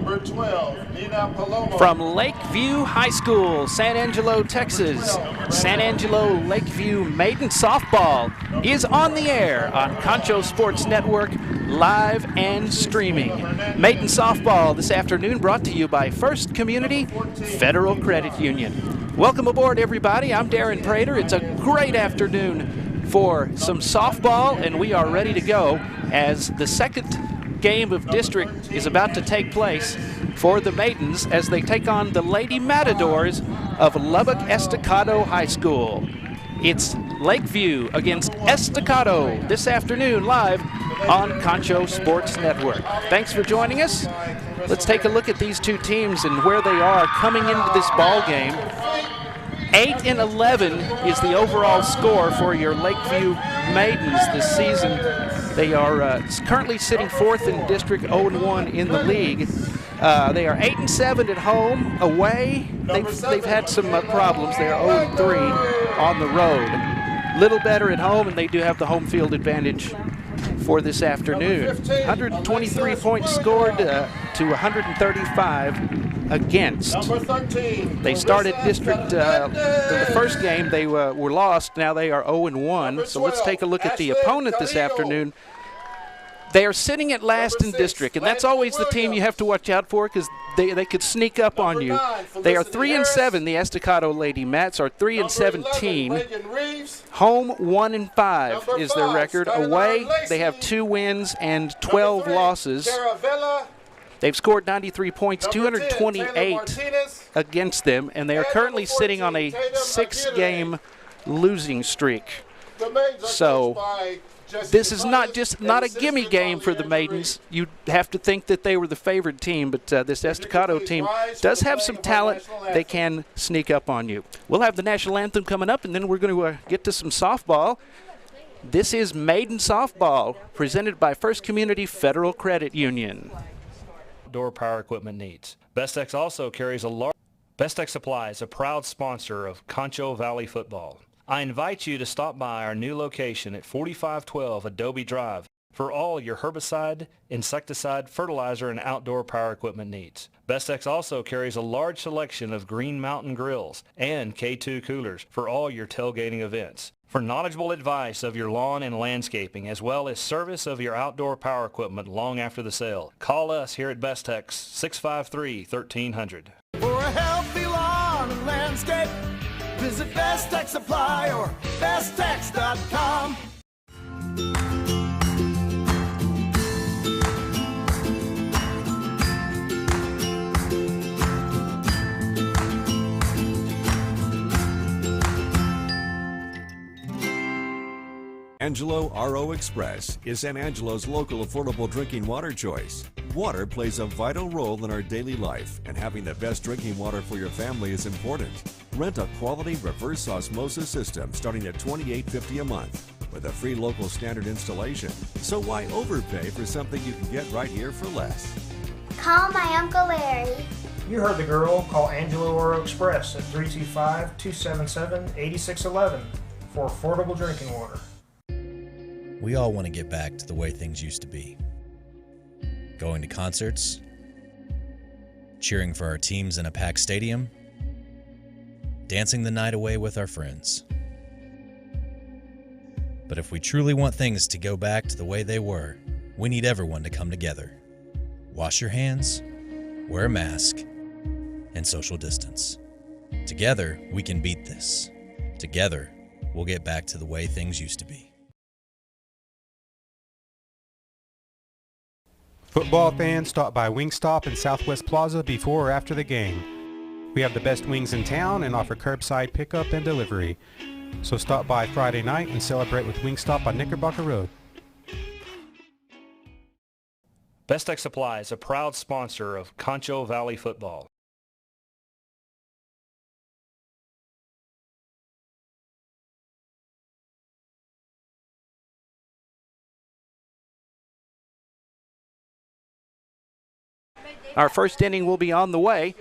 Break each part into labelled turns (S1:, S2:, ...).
S1: Number 12, Nina Paloma.
S2: From Lakeview High School, San Angelo, Texas, San Angelo Lakeview Maiden Softball is on the air on Concho Sports Network, live and streaming. Maiden Softball this afternoon brought to you by First Community Federal Credit Union. Welcome aboard, everybody. I'm Darren Prater. It's a great afternoon for some softball, and we are ready to go as the second game of district is about to take place for the Maidens as they take on the Lady Matadors of Lubbock Estacado High School. It's Lakeview against Estacado this afternoon live on Concho Sports Network. Thanks for joining us. Let's take a look at these two teams and where they are coming into this ball game. 8-11 is the overall score for your Lakeview Maidens this season. They are currently sitting fourth in district, 0-1 in the league. They are 8-7 at home. Away, they've had some problems. They're 0-3 on the road. Little better at home, and they do have the home field advantage for this afternoon. 123 points scored to 135 against. They started district, the first game they were lost. Now they are 0-1. So let's take a look at the opponent this afternoon. They are sitting at last in district, and that's always the team you have to watch out for because they could sneak up on you. They are 3-7. The Estacado Lady Mats are 3-17. Home 1-5 is their record. Away, they have 2 wins and 12 losses. They've scored 93 points, 228 against them, and they are currently sitting on a 6-game losing streak. So this is not a gimme game for the Maidens. You have to think that they were the favored team, but this Estacado team does have some talent. They can sneak up on you. We'll have the national anthem coming up, and then we're going to get to some softball. This is Maiden Softball, presented by First Community Federal Credit Union.
S3: Outdoor power equipment needs. Bestex also carries a large... Bestex Supply is a proud sponsor of Concho Valley football. I invite you to stop by our new location at 4512 Adobe Drive for all your herbicide, insecticide, fertilizer, and outdoor power equipment needs. Bestex also carries a large selection of Green Mountain grills and K2 coolers for all your tailgating events. For knowledgeable advice of your lawn and landscaping, as well as service of your outdoor power equipment long after the sale, call us here at Bestex, 653-1300.
S4: For a healthy lawn and landscape, visit Bestex Supply or bestex.com.
S5: Angelo RO Express is San Angelo's local affordable drinking water choice. Water plays a vital role in our daily life, and having the best drinking water for your family is important. Rent a quality reverse osmosis system starting at $28.50 a month with a free local standard installation. So why overpay for something you can get right here for less?
S6: Call my Uncle Larry.
S7: You heard the girl. Call Angelo Oro Express at 325-277-8611 for affordable drinking water.
S8: We all want to get back to the way things used to be. Going to concerts, cheering for our teams in a packed stadium, dancing the night away with our friends. But if we truly want things to go back to the way they were, we need everyone to come together. Wash your hands, wear a mask, and social distance. Together, we can beat this. Together, we'll get back to the way things used to be.
S9: Football fans, stop by Wingstop in Southwest Plaza before or after the game. We have the best wings in town and offer curbside pickup and delivery. So stop by Friday night and celebrate with Wingstop on Knickerbocker Road.
S3: Bestex Supply is a proud sponsor of Concho Valley football.
S2: Our first inning will be on the way.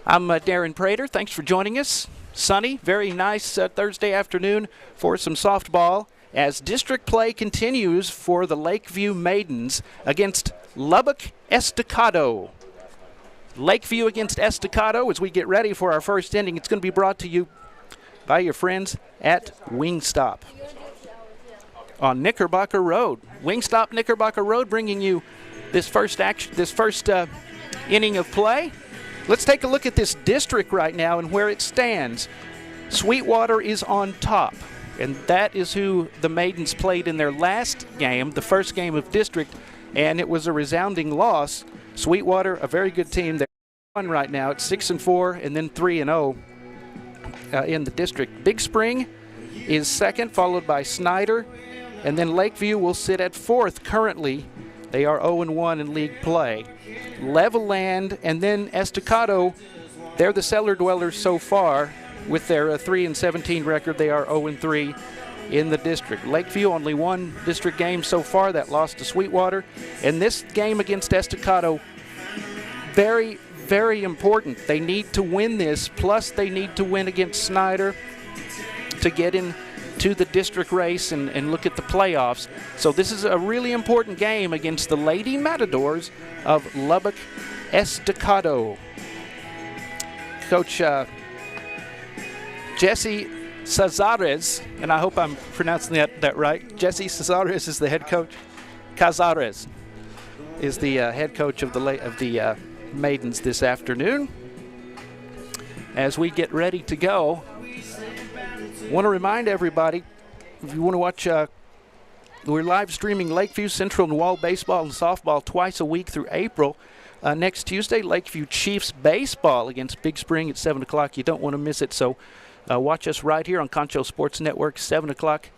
S2: I'm Darren Prater. Thanks for joining us. Sunny, very nice Thursday afternoon for some softball as district play continues for the Lakeview Maidens against Lubbock Estacado. Lakeview against Estacado as we get ready for our first inning. It's going to be brought to you by your friends at Wingstop on Knickerbocker Road. Wingstop Knickerbocker Road bringing you this first inning of play. Let's take a look at this district right now and where it stands. Sweetwater is on top, and that is who the Maidens played in their last game, the first game of district, and it was a resounding loss. Sweetwater, a very good team. They're on right now at 6-4 and then 3-0 in the district. Big Spring is second, followed by Snyder, and then Lakeview will sit at fourth currently. They are 0-1 in league play. Levelland and then Estacado, they're the cellar dwellers so far. With their 3-17 record, they are 0-3 in the district. Lakeview only one district game so far, that lost to Sweetwater. And this game against Estacado, very, very important. They need to win this, plus they need to win against Snyder to get into the district race and look at the playoffs. So this is a really important game against the Lady Matadors of Lubbock Estacado. Coach Jesse Cazares, and I hope I'm pronouncing that right. Jesse Cazares is the head coach. Cazares is the head coach of the Maidens this afternoon. As we get ready to go, I want to remind everybody, if you want to watch, we're live streaming Lakeview Central and Wall baseball and softball twice a week through April. Next Tuesday, Lakeview Chiefs baseball against Big Spring at 7 o'clock. You don't want to miss it, so watch us right here on Concho Sports Network, 7 o'clock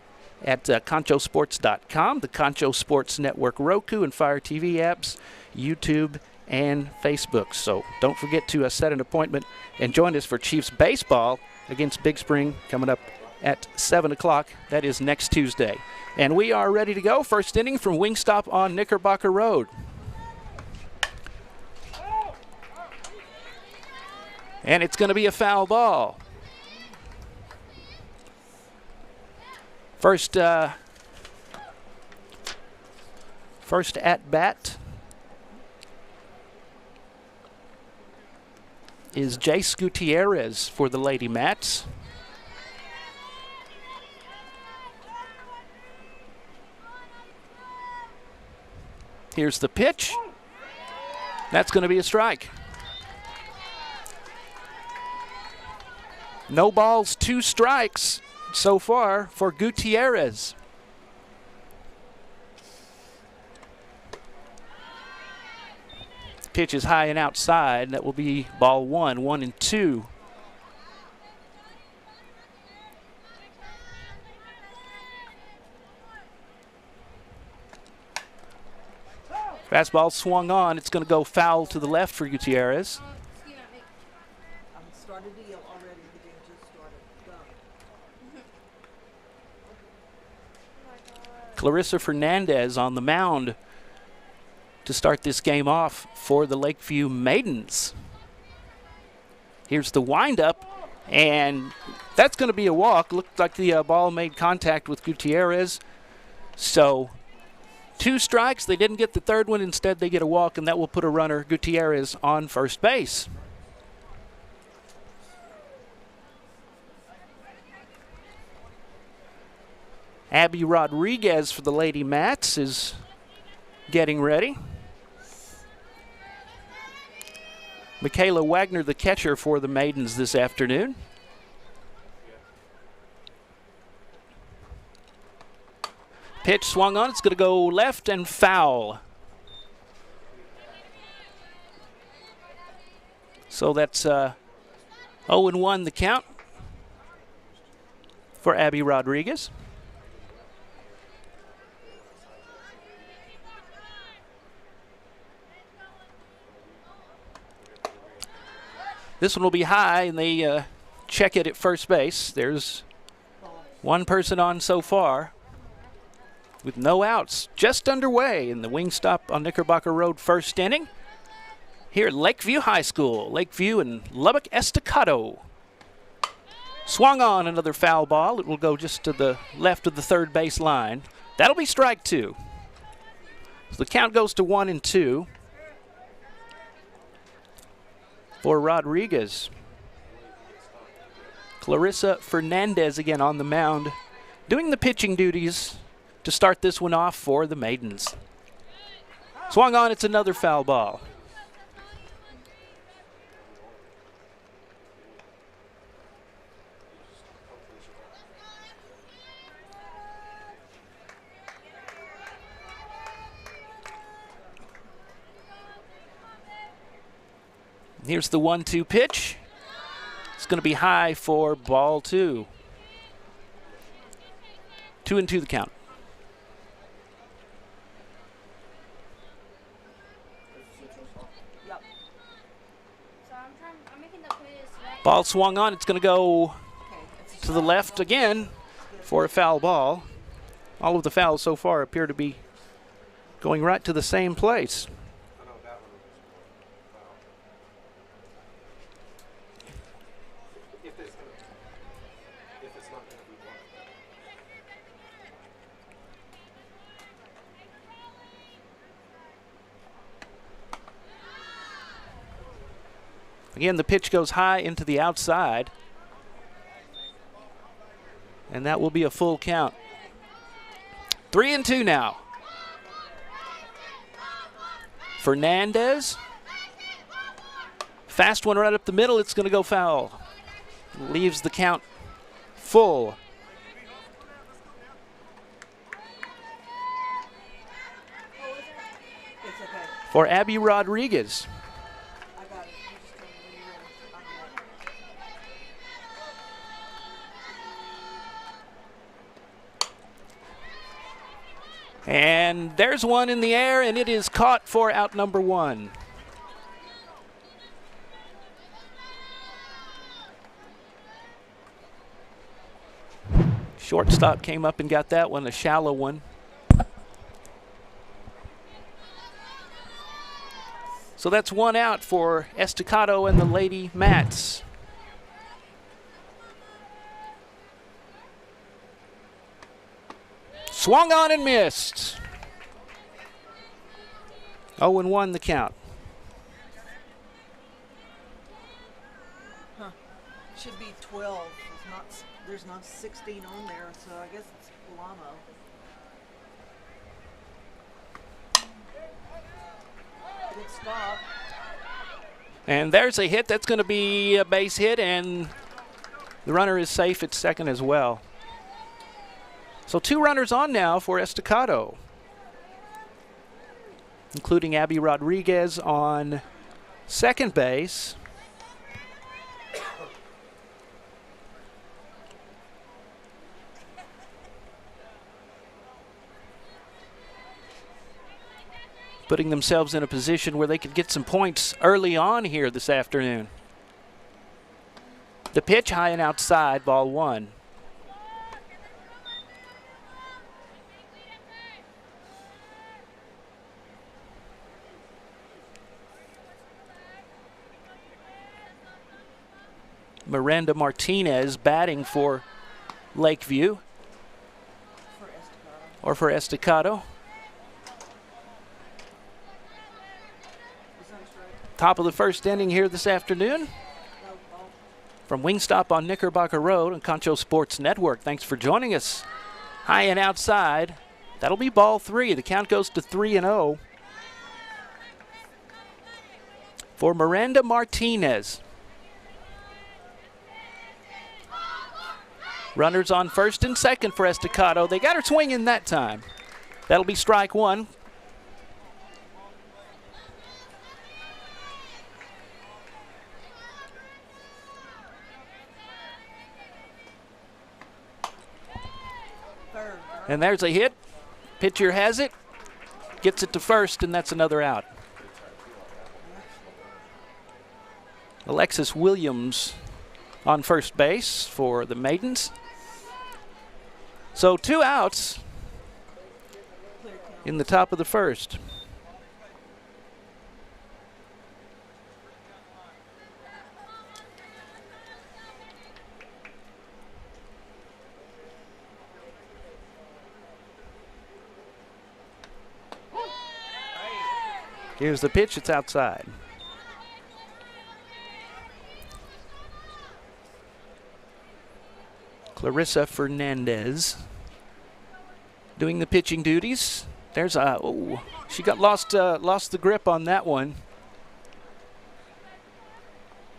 S2: at conchosports.com, the Concho Sports Network Roku and Fire TV apps, YouTube, and Facebook. So don't forget to set an appointment and join us for Chiefs baseball against Big Spring coming up at 7 o'clock. That is next Tuesday. And we are ready to go. First inning from Wingstop on Knickerbocker Road. And it's going to be a foul ball. First at bat is Jace Gutierrez for the Lady Mats. Here's the pitch. That's going to be a strike. No balls, 2 strikes so far for Gutierrez. Pitch is high and outside. That will be ball 1, 1-2. Fastball swung on. It's going to go foul to the left for Gutierrez. Clarissa Fernandez on the mound to start this game off for the Lakeview Maidens. Here's the windup, and that's going to be a walk. Looked like the ball made contact with Gutierrez. So 2 strikes. They didn't get the third one. Instead, they get a walk, and that will put a runner, Gutierrez, on first base. Abby Rodriguez for the Lady Mats is getting ready. Michaela Wagner, the catcher for the Maidens this afternoon. Pitch swung on. It's going to go left and foul. So that's 0-1 the count for Abby Rodriguez. This one will be high, and they check it at first base. There's one person on so far with no outs. Just underway in the Wingstop on Knickerbocker Road first inning here at Lakeview High School. Lakeview and Lubbock Estacado. Swung on, another foul ball. It will go just to the left of the third base line. That'll be strike 2. So the count goes to 1-2. for Rodriguez. Clarissa Fernandez again on the mound, doing the pitching duties to start this one off for the Maidens. Swung on, it's another foul ball. Here's the 1-2 pitch. It's going to be high for ball 2. 2-2 the count. Ball swung on. It's going to go to the left again for a foul ball. All of the fouls so far appear to be going right to the same place. Again, the pitch goes high into the outside, and that will be a full count. 3-2 now. Fernandez. Fast one right up the middle. It's going to go foul. Leaves the count full. For Abby Rodriguez. And there's one in the air, and it is caught for out number 1. Shortstop came up and got that one, a shallow one. So that's one out for Estacado and the Lady Mats. Swung on and missed. 0-1 the count.
S10: Huh. Should be 12. There's not 16 on there, so I guess it's Palamo. Good stop.
S2: And there's a hit. That's going to be a base hit, and the runner is safe at second as well. So 2 runners on now for Estacado, including Abby Rodriguez on second base. Putting themselves in a position where they could get some points early on here this afternoon. The pitch high and outside, ball 1. Miranda Martinez batting for Lakeview. Or for Estacado. Top of the first inning here this afternoon. From Wingstop on Knickerbocker Road and Concho Sports Network. Thanks for joining us. High and outside. That'll be ball 3. The count goes to 3-0. For Miranda Martinez. Runners on first and second for Estacado. They got her swinging that time. That'll be strike 1. And there's a hit. Pitcher has it. Gets it to first, and that's another out. Alexis Williams on first base for the Maidens. So 2 outs in the top of the first. Here's the pitch, it's outside. Clarissa Fernandez doing the pitching duties. There's a, oh, she got lost the grip on that one.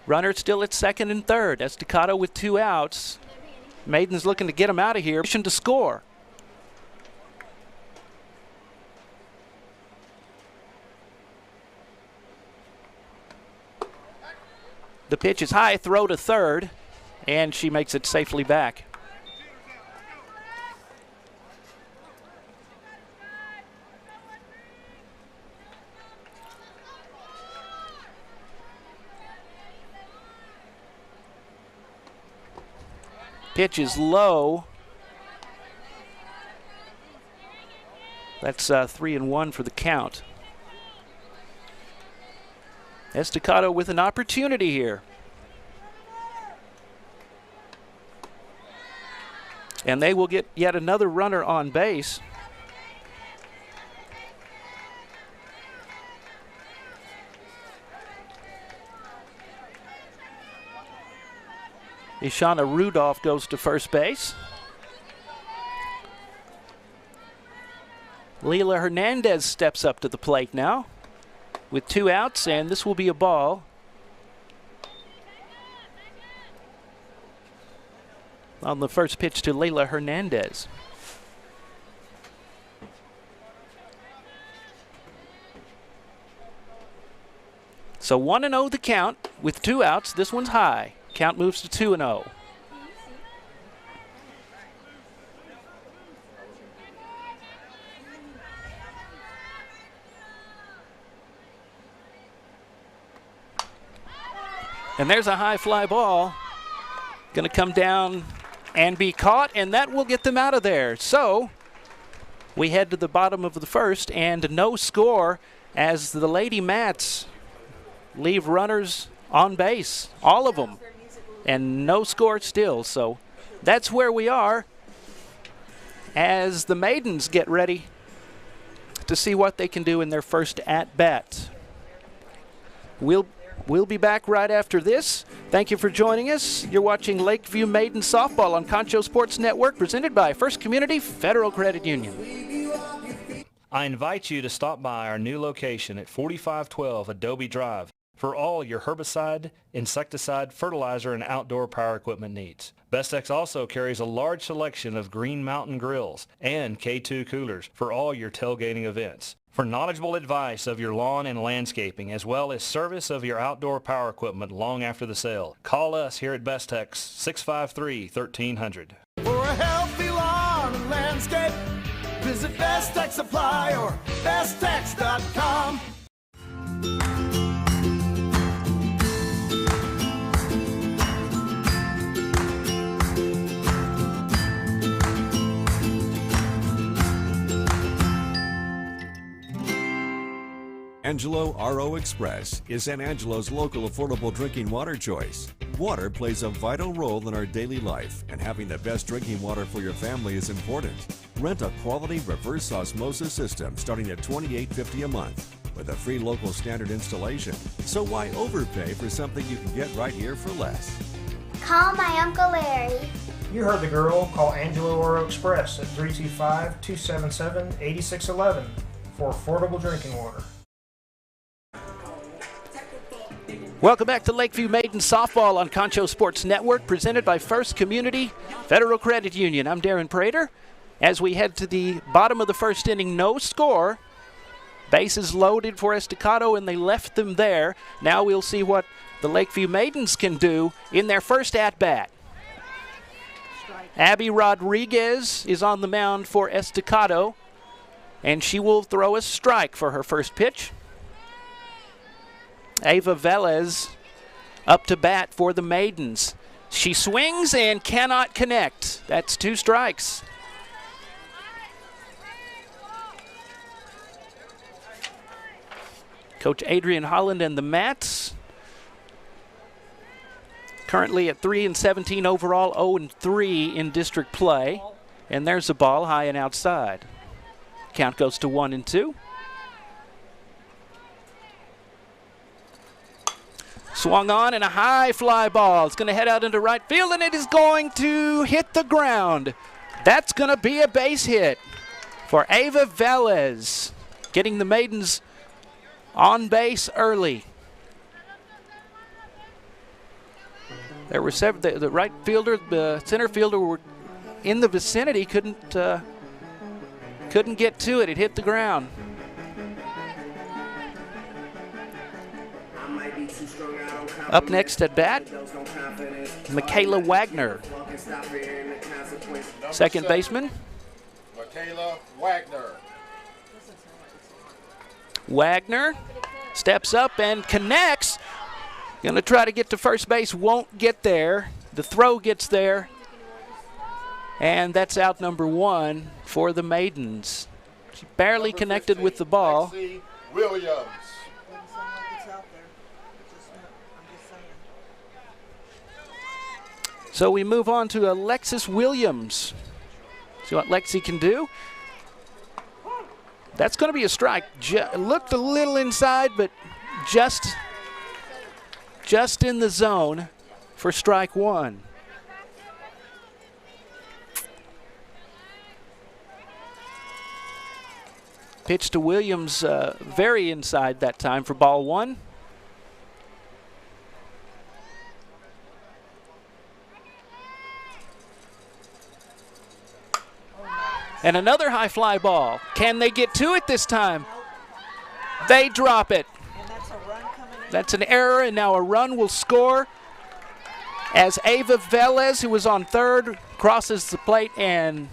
S2: Runner still at second and third. Estacado with 2 outs. Maidens looking to get him out of here. To score. The pitch is high, throw to third, and she makes it safely back. Pitch is low. That's 3-1 for the count. Estacado with an opportunity here. And they will get yet another runner on base. Ishana Rudolph goes to first base. Leila Hernandez steps up to the plate now with 2 outs, and this will be a ball. On the first pitch to Leila Hernandez. So 1-0 the count with 2 outs. This one's high. Count moves to 2-0. And there's a high fly ball. Going to come down and be caught, and that will get them out of there. So we head to the bottom of the first, and no score as the Lady Mats leave runners on base, all of them, and no score still. So that's where we are as the Maidens get ready to see what they can do in their first at-bat. We'll be back right after this. Thank you for joining us. You're watching Lakeview Maiden Softball on Concho Sports Network, presented by First Community Federal Credit Union.
S3: I invite you to stop by our new location at 4512 Adobe Drive for all your herbicide, insecticide, fertilizer, and outdoor power equipment needs. Bestex also carries a large selection of Green Mountain grills and K2 coolers for all your tailgating events. For knowledgeable advice of your lawn and landscaping, as well as service of your outdoor power equipment long after the sale, call us here at Bestex, 653-1300.
S4: For a healthy lawn and landscape, visit Bestex Supply or bestex.com.
S5: Angelo RO Express is San Angelo's local affordable drinking water choice. Water plays a vital role in our daily life, and having the best drinking water for your family is important. Rent a quality reverse osmosis system starting at $28.50 a month with a free local standard installation. So why overpay for something you can get right here for less?
S6: Call my Uncle Larry.
S7: You heard the girl. Call Angelo RO Express at 325-277-8611 for affordable drinking water.
S2: Welcome back to Lakeview Maiden Softball on Concho Sports Network, presented by First Community Federal Credit Union. I'm Darren Prater. As we head to the bottom of the first inning, no score. Bases loaded for Estacado, and they left them there. Now we'll see what the Lakeview Maidens can do in their first at-bat. Abby Rodriguez is on the mound for Estacado, and she will throw a strike for her first pitch. Ava Velez up to bat for the Maidens. She swings and cannot connect. That's 2 strikes. Coach Adrian Holland and the Mats currently at 3-17 overall, 0-3 in district play. And there's a ball high and outside. Count goes to 1-2. Swung on and a high fly ball. It's going to head out into right field, and it is going to hit the ground. That's going to be a base hit for Ava Velez, getting the Maidens on base early. There were several, the right fielder, the center fielder were in the vicinity, couldn't get to it. It hit the ground. Up next at bat, Michaela Wagner, second baseman.
S1: Michaela Wagner.
S2: Wagner steps up and connects. Going to try to get to first base, won't get there. The throw gets there. And that's out number one for the Maidens. She barely connected with the ball.
S1: Lexi Williams.
S2: So we move on to Alexis Williams. See what Lexi can do. That's going to be a strike. Looked a little inside, but just in the zone for strike one. Pitch to Williams, very inside that time for ball one. And another high fly ball. Can they get to it this time? They drop it. That's an error, and now a run will score as Ava Velez, who was on third, crosses the plate and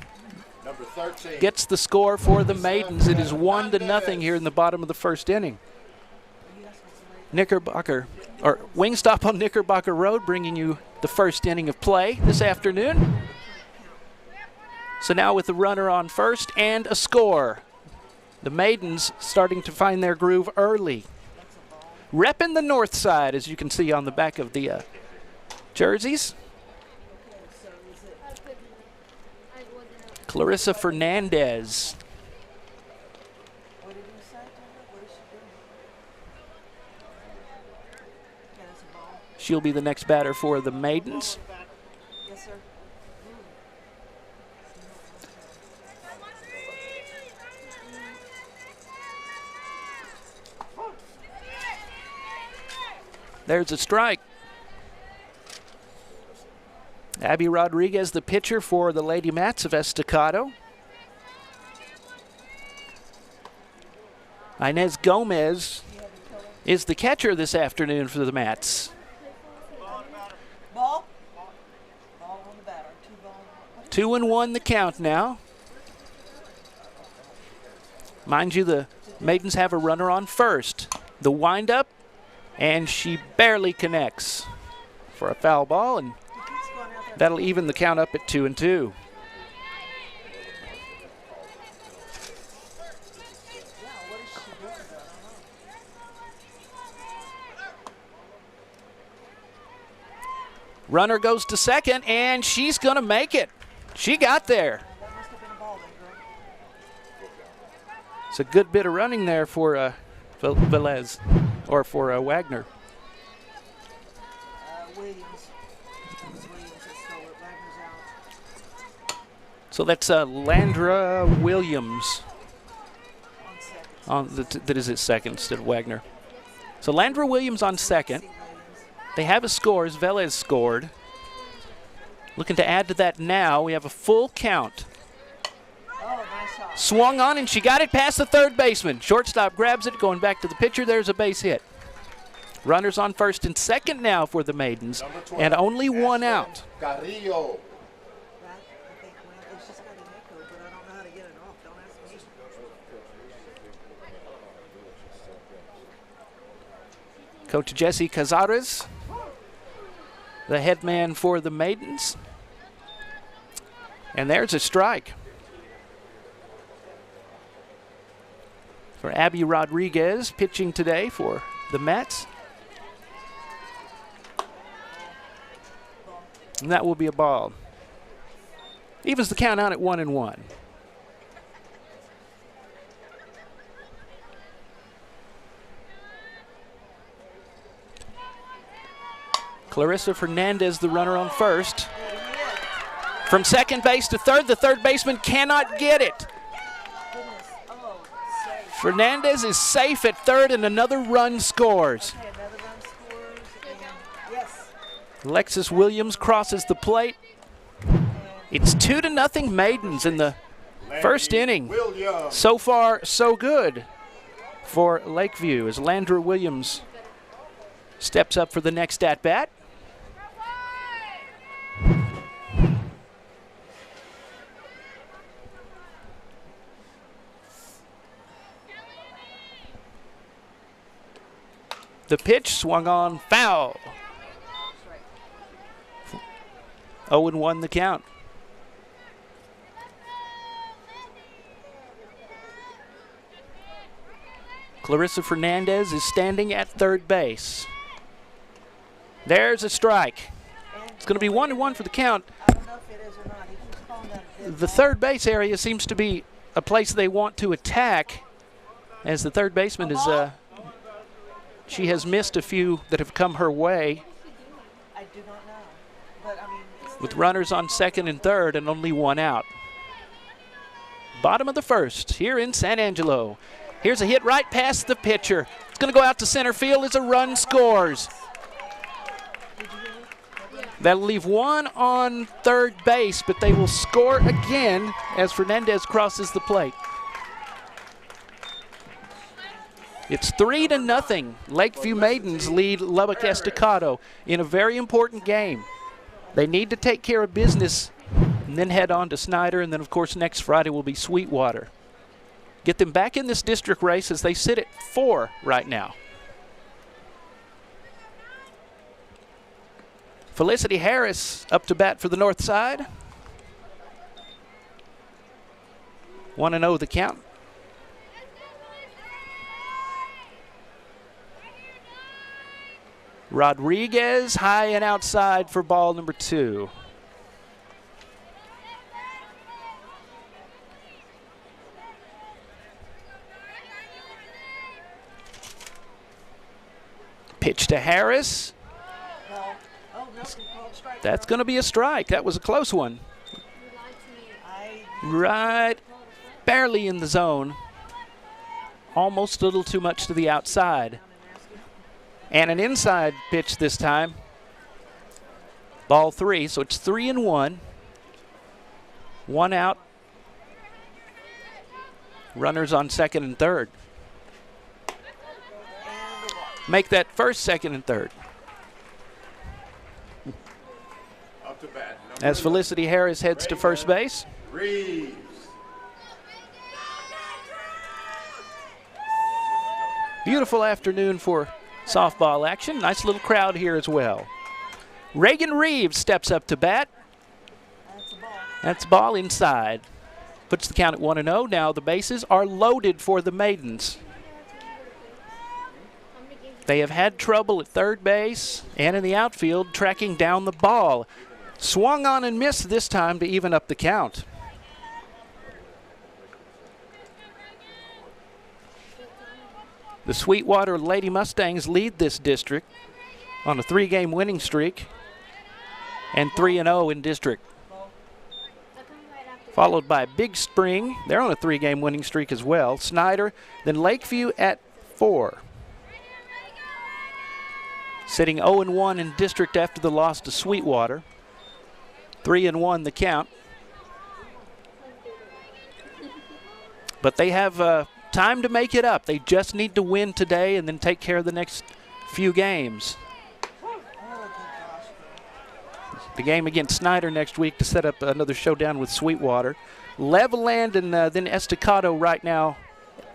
S1: Number 13.
S2: gets the score for the Maidens. It is 1-0 here in the bottom of the first inning. Knickerbocker, or Wingstop on Knickerbocker Road, bringing you the first inning of play this afternoon. So now with the runner on first and a score, the Maidens starting to find their groove early. Repping the north side, as you can see on the back of the jerseys. Clarissa Fernandez. She'll be the next batter for the Maidens.
S10: Yes, sir.
S2: There's a strike. Abby Rodriguez, the pitcher for the Lady Mats of Estacado. Inez Gomez is the catcher this afternoon for the Mats.
S10: Ball. Ball on the batter.
S2: 2-1 the count now. Mind you, the Maidens have a runner on first. The windup, and she barely connects for a foul ball, and that'll even the count up at 2-2. Runner goes to second, and she's going to make it. She got there. It's a good bit of running there for Velez, or for Wagner.
S10: Williams has stole it. Wagner's out.
S2: So that's Landra Williams. That is at second instead of Wagner. So Landra Williams on second. They have a score as Velez scored. Looking to add to that now. We have a full count.
S10: Oh, nice shot.
S2: Swung on, and she got it past the third baseman. Shortstop grabs it, going back to the pitcher. There's a base hit. Runners on first and second now for the Maidens, and only one out.
S1: Carrillo.
S10: It's just got an echo, but I don't know how to get it off. Don't ask me.
S2: Coach Jesse Cazares, the head man for the Maidens. And there's a strike for Abby Rodriguez, pitching today for the Mets. And that will be a ball. Evens the count out at 1-1. Clarissa Fernandez, the runner on first. From second base to third, the third baseman cannot get it. Fernandez is safe at third, and another run scores. Alexis Williams crosses the plate. It's 2-0 Maidens in the first inning. So far, so good for Lakeview as Landra Williams steps up for the next at-bat. The pitch swung on, foul. 0-1 the count. Clarissa Fernandez is standing at third base. There's a strike. It's going to be 1-1 for the count. The third base area seems to be a place they want to attack, as the third baseman is she has missed a few that have come her way.
S10: I do not know, but I mean,
S2: with runners on second and third and only one out. Bottom of the first here in San Angelo. Here's a hit right past the pitcher. It's going to go out to center field as a run scores. That'll leave one on third base, but they will score again as Fernandez crosses the plate. It's 3-0. Lakeview Maidens lead Lubbock Estacado in a very important game. They need to take care of business and then head on to Snyder, and then of course next Friday will be Sweetwater. Get them back in this district race as they sit at 4 right now. Felicity Harris up to bat for the north side. 1-0 the count. Rodriguez high and outside for ball number 2. Pitch to Harris. That's going to be a strike. That was a close one. Right, barely in the zone. Almost a little too much to the outside. And an inside pitch this time. Ball 3, so it's 3-1. 1 out. Runners on second and third. Make that first, second, and third.
S1: Up to bat.
S2: As Felicity Harris heads to first base.
S1: Reeves.
S2: Beautiful afternoon for softball action. Nice little crowd here as well. Reagan Reeves steps up to bat. That's ball inside. Puts the count at 1-0. Now the bases are loaded for the Maidens. They have had trouble at third base and in the outfield tracking down the ball. Swung on and missed this time to even up the count. The Sweetwater Lady Mustangs lead this district on a 3-game winning streak and 3-0 in district. Followed by Big Spring. They're on a 3-game winning streak as well. Snyder, then Lakeview at 4. Sitting 0-1 in district after the loss to Sweetwater. 3-1 the count. But they have time to make it up. They just need to win today and then take care of the next few games. The game against Snyder next week to set up another showdown with Sweetwater. Leveland and then Estacado right now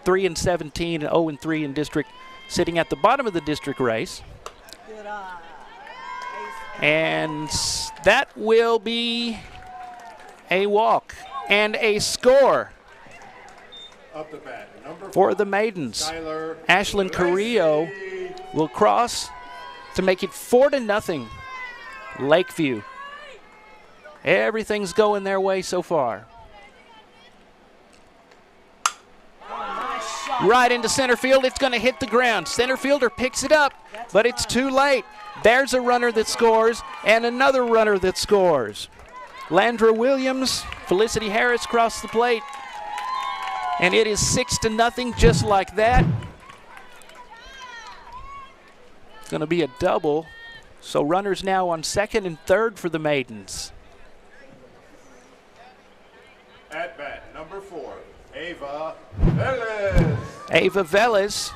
S2: 3-17 and 0-3 in district, sitting at the bottom of the district race. And that will be a walk and a score
S1: Up the bat.
S2: for the Maidens. Ashlyn Carrillo will cross to make it 4-0 Lakeview. Everything's going their way so far. Right into center field. It's going to hit the ground. Center fielder picks it up, but it's too late. There's a runner that scores and another runner that scores. Landra Williams, Felicity Harris cross the plate. And it is 6-0 just like that. It's going to be a double. So runners now on second and third for the Maidens.
S1: At bat, number 4, Ava Velez.
S2: Ava Velez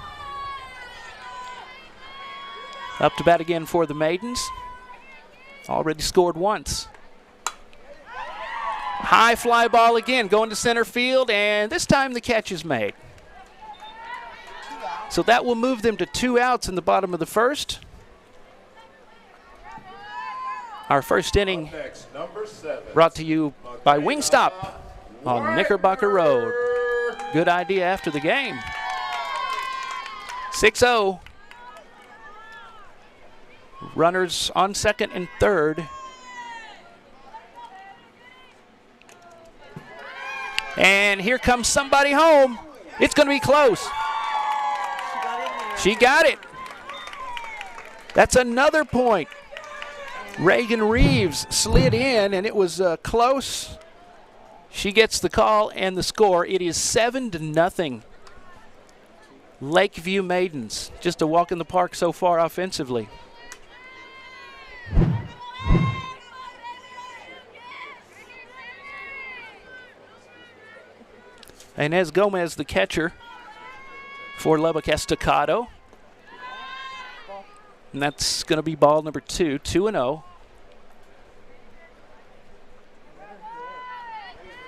S2: up to bat again for the Maidens. Already scored once. High fly ball again, going to center field, and this time the catch is made. So that will move them to 2 outs in the bottom of the first. Our first inning
S1: Next, number 7.
S2: brought to you by Wingstop on Knickerbocker Road. Good idea after the game. 6-0. Runners on second and third. And here comes somebody home. It's going to be close. She got it. That's another point. Reagan Reeves slid in, and it was close. She gets the call and the score. It is 7-0. Lakeview Maidens. Just a walk in the park so far offensively. Inez Gomez, the catcher for Lubbock Estacado. And that's going to be ball number 2, 2-0.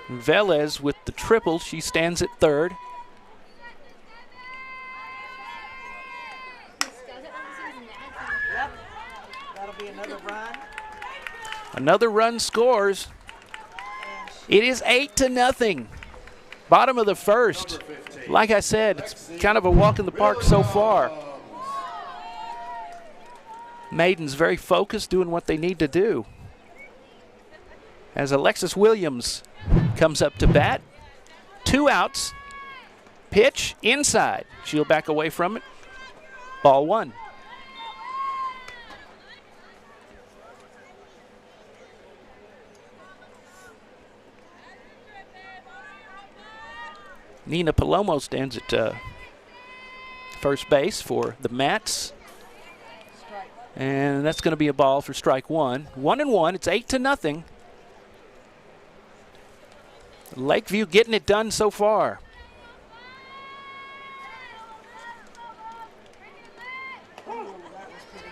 S2: Velez with the triple. She stands at third.
S10: Yep. That'll be another run.
S2: Another run scores. It is 8-0. Bottom of the first. Like I said, it's kind of a walk in the park so far. Maidens very focused, doing what they need to do. As Alexis Williams comes up to bat. 2 outs. Pitch inside. She'll back away from it. Ball 1. Nina Palomo stands at first base for the Mats. And that's going to be a ball for strike 1. 1-1. It's 8-0. Lakeview getting it done so far.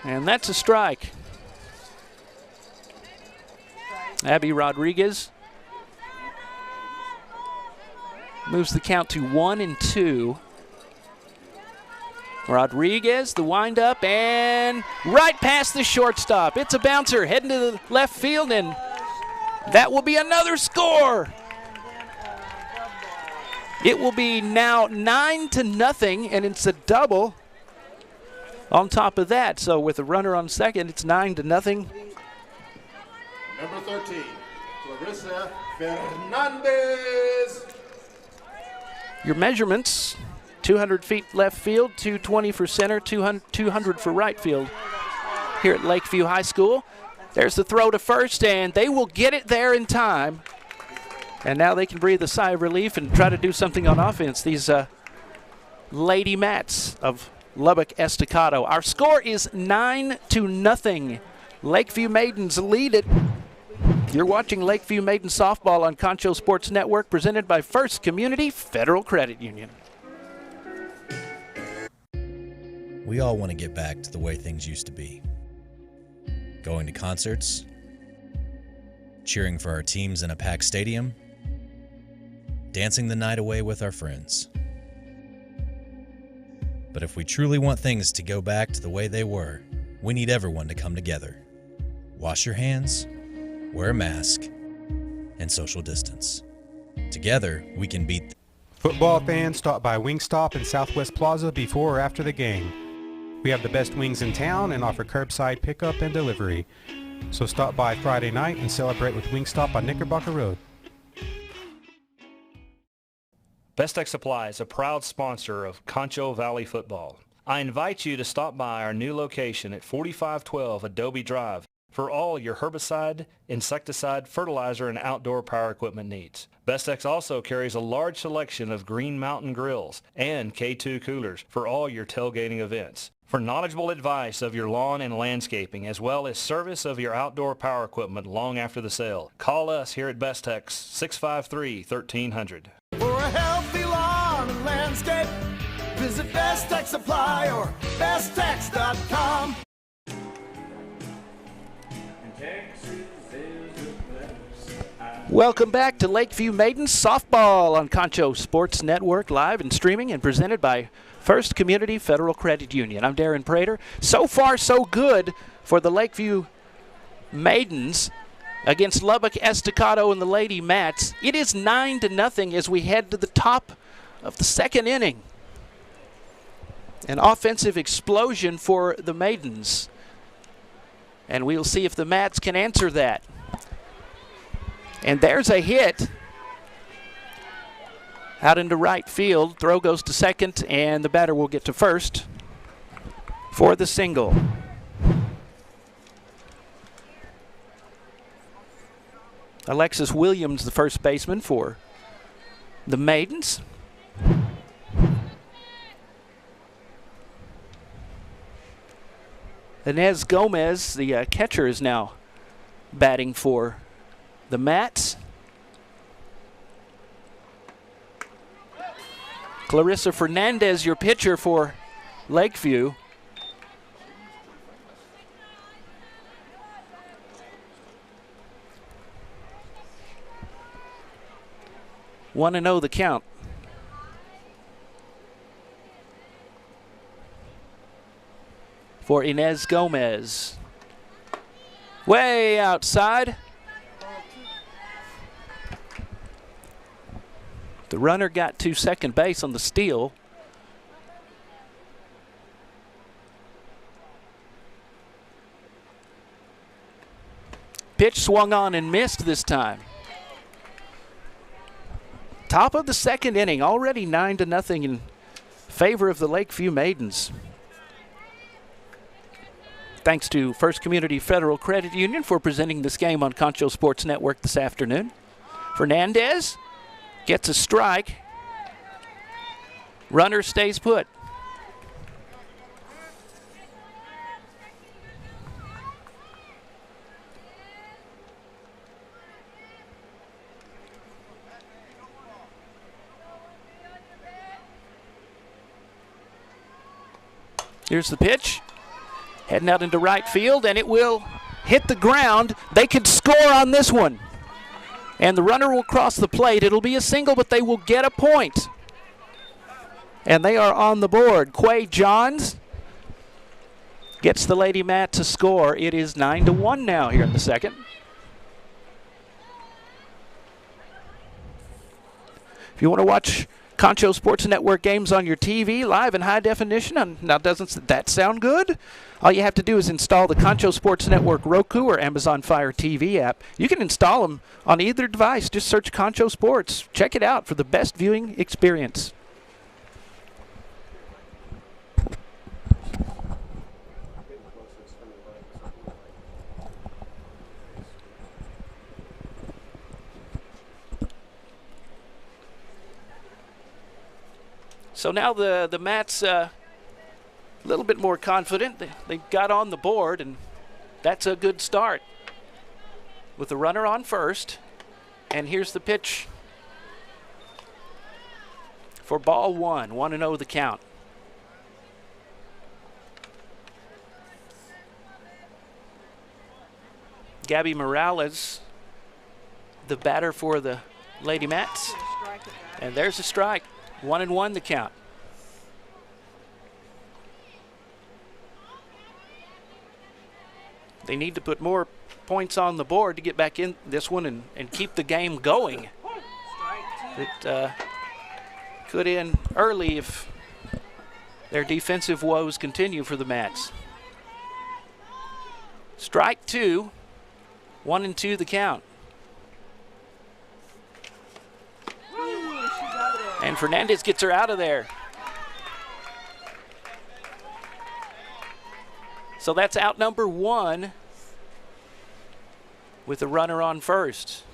S2: And that's a strike. Abby Rodriguez moves the count to 1-2. Rodriguez, the windup, and right past the shortstop. It's a bouncer heading to the left field, and that will be another score. It will be now 9-0, and it's a double on top of that. So with a runner on second, it's 9-0.
S1: Number 13, Clarissa Fernandez.
S2: Your measurements: 200 feet left field, 220 for center, 200 for right field here at Lakeview High School. There's the throw to first, and they will get it there in time. And now they can breathe a sigh of relief and try to do something on offense. These Lady Mats of Lubbock Estacado. Our score is 9-0. Lakeview Maidens lead it. You're watching Lakeview Maidens softball on Concho Sports Network, presented by First Community Federal Credit Union.
S8: We all want to get back to the way things used to be. Going to concerts, cheering for our teams in a packed stadium, dancing the night away with our friends. But if we truly want things to go back to the way they were, we need everyone to come together. Wash your hands, wear a mask, and social distance. Together, we can beat.
S9: Football fans, stop by Wingstop in Southwest Plaza before or after the game. We have the best wings in town and offer curbside pickup and delivery. So stop by Friday night and celebrate with Wingstop on Knickerbocker Road.
S3: Best Tech Supply is a proud sponsor of Concho Valley Football. I invite you to stop by our new location at 4512 Adobe Drive for all your herbicide, insecticide, fertilizer, and outdoor power equipment needs. Bestex also carries a large selection of Green Mountain grills and K2 coolers for all your tailgating events. For knowledgeable advice of your lawn and landscaping, as well as service of your outdoor power equipment long after the sale, call us here at Bestex 653-1300.
S4: For a healthy lawn and landscape, visit Best Tech Supply or besttech.com.
S2: Welcome back to Lakeview Maidens Softball on Concho Sports Network, live and streaming and presented by First Community Federal Credit Union. I'm Darren Prater. So far, so good for the Lakeview Maidens against Lubbock Estacado and the Lady Mats. It is 9-0 as we head to the top of the second inning. An offensive explosion for the Maidens. And we'll see if the Mats can answer that. And there's a hit out into right field. Throw goes to second, and the batter will get to first for the single. Alexis Williams, the first baseman for the Maidens. Inez Gomez, the catcher, is now batting for the Mats. Clarissa Fernandez, your pitcher for Lakeview. Want to know the count. For Inez Gomez. Way outside. The runner got to second base on the steal. Pitch swung on and missed this time. Top of the second inning, already 9-0 in favor of the Lakeview Maidens. Thanks to First Community Federal Credit Union for presenting this game on Concho Sports Network this afternoon. Fernandez gets a strike. Runner stays put. Here's the pitch. Heading out into right field, and it will hit the ground. They could score on this one. And the runner will cross the plate. It'll be a single, but they will get a point. And they are on the board. Quay Johns gets the Lady Mat to score. It is 9-1 now here in the second. If you want to watch Concho Sports Network games on your TV, live in high definition, now doesn't that sound good? All you have to do is install the Concho Sports Network Roku or Amazon Fire TV app. You can install them on either device. Just search Concho Sports. Check it out for the best viewing experience. So now the Mats a little bit more confident. They got on the board, and that's a good start. With the runner on first, and here's the pitch for ball one. 1-0 the count. Gabby Morales, the batter for the Lady Mats. And there's a strike. 1-1 the count. They need to put more points on the board to get back in this one and keep the game going. It could end early if their defensive woes continue for the Mats. Strike two. 1-2 the count. And Fernandez gets her out of there. So that's out number 1 with the runner on first.